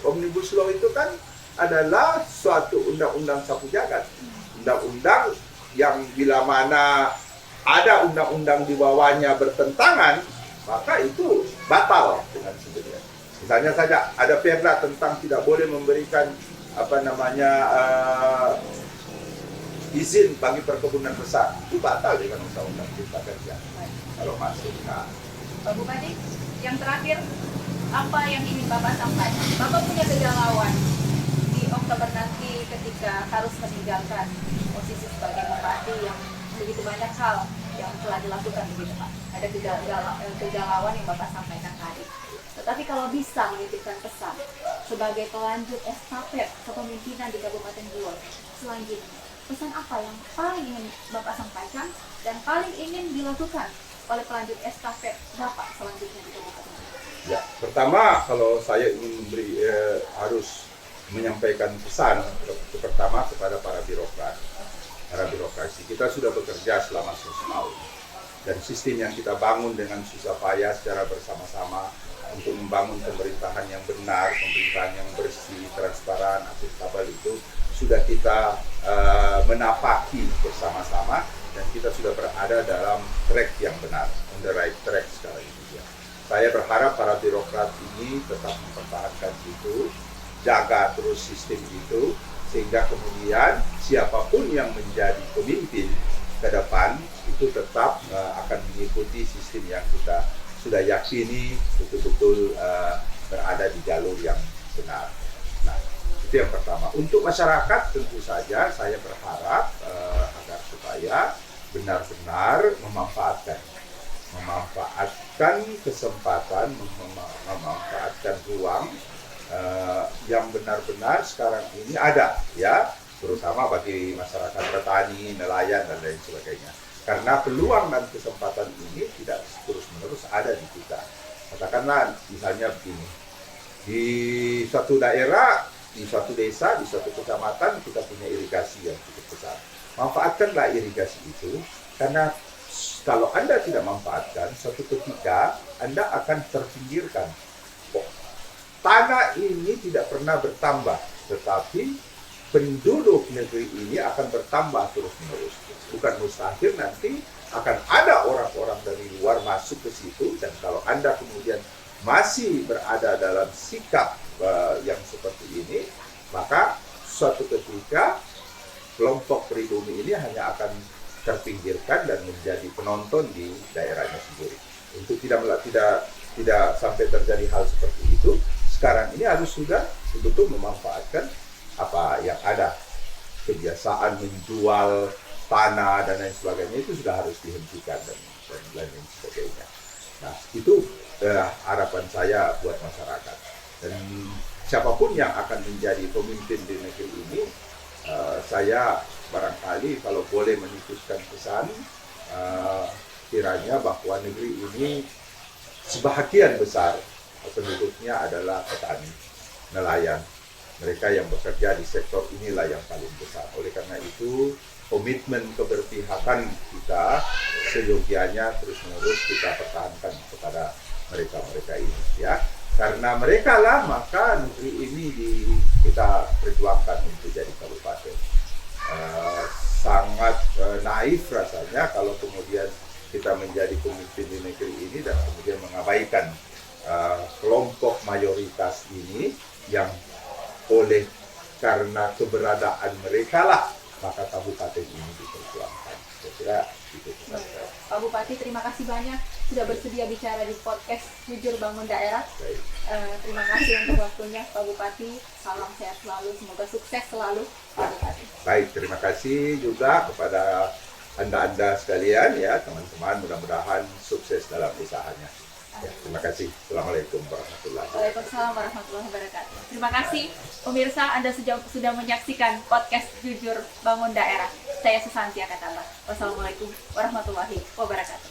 omnibus law itu kan adalah suatu undang-undang sapu jagat. Undang-undang yang bila mana ada undang-undang di bawahnya bertentangan, maka itu batal dengan sendirinya. Misalnya saja ada perda tentang tidak boleh memberikan izin bagi perkebunan besar, itu batal dengan undang-undang cipta kerja. Kalau masuk. Pak Bupati, yang terakhir, apa yang ingin Bapak sampaikan? Bapak punya kegalauan di Oktober nanti ketika harus meninggalkan posisi sebagai bupati yang begitu banyak hal yang telah dilakukan begitu Pak. Ada kegalauan yang Bapak sampaikan tadi. Tetapi kalau bisa menitipkan pesan sebagai pelanjut estafet kepemimpinan di Kabupaten Buol selanjutnya, pesan apa yang paling ingin Bapak sampaikan dan paling ingin dilakukan oleh pelanjut estafet Bapak selanjutnya di Kabupaten Buol? Ya, pertama kalau saya ingin harus menyampaikan pesan pertama kepada para birokrasi. Kita sudah bekerja selama 100 tahun dan sistem yang kita bangun dengan susah payah secara bersama-sama untuk membangun pemerintahan yang benar, pemerintahan yang bersih, transparan, akuntabel itu sudah kita menapaki bersama-sama dan kita sudah berada dalam track yang benar, on the right track sekarang ini. Saya berharap para birokrat ini tetap mempertahankan itu, jaga terus sistem itu, sehingga kemudian siapapun yang menjadi pemimpin ke depan itu tetap akan mengikuti sistem yang kita sudah yakini betul-betul berada di jalur yang benar. Nah, itu yang pertama. Untuk masyarakat tentu saja saya berharap agar supaya benar-benar memanfaatkan kesempatan, memanfaatkan ruang yang benar-benar sekarang ini ada, ya, terutama bagi masyarakat petani, nelayan dan lain sebagainya. Karena peluang dan kesempatan ini tidak terus-menerus ada di kita. Katakanlah misalnya begini, di suatu daerah, di suatu desa, di suatu kecamatan kita punya irigasi yang cukup besar. Manfaatkanlah irigasi itu, karena kalau Anda tidak manfaatkan, suatu ketika Anda akan terpinggirkan. Tanah ini tidak pernah bertambah, tetapi penduduk negeri ini akan bertambah terus-menerus. Bukan mustahil nanti akan ada orang-orang dari luar masuk ke situ, dan kalau Anda kemudian masih berada dalam sikap yang seperti ini, maka suatu ketika kelompok pribumi ini hanya akan terpinggirkan dan menjadi penonton di daerahnya sendiri. Untuk tidak sampai terjadi hal seperti itu, sekarang ini harus sudah betul-betul memanfaatkan apa yang ada. Kebiasaan menjual tanah dan lain sebagainya itu sudah harus dihentikan dan lain sebagainya. Nah, itu harapan saya buat masyarakat. Dan siapapun yang akan menjadi pemimpin di negeri ini, saya barangkali kalau boleh menipiskan pesan, kiranya bahwa negeri ini sebahagian besar penduduknya adalah petani, nelayan. Mereka yang bekerja di sektor inilah yang paling besar. Oleh karena itu, komitmen keberpihakan kita seyogianya terus-menerus kita pertahankan kepada mereka-mereka ini, ya. Karena mereka lah maka negeri ini kita perjuangkan untuk jadi kabupaten. Sangat naif rasanya kalau kemudian kita menjadi pemimpin di negeri ini dan kemudian mengabaikan kelompok mayoritas ini yang oleh karena keberadaan mereka lah maka kabupaten ini diperjuangkan. Saya kira itu pesan saya. Pak Bupati, terima kasih banyak sudah bersedia bicara di podcast Jujur Bangun Daerah. Terima kasih untuk waktunya Pak Bupati. Salam sehat selalu, semoga sukses selalu Pak Bupati. Baik, terima kasih juga kepada Anda sekalian, ya teman-teman, mudah-mudahan sukses dalam usahanya. Ya, terima kasih. Assalamualaikum warahmatullahi wabarakatuh. Waalaikumsalam warahmatullahi wabarakatuh. Terima kasih pemirsa, Anda sudah menyaksikan podcast Jujur Bangun Daerah. Saya Susanti Akatama. Wassalamualaikum warahmatullahi wabarakatuh.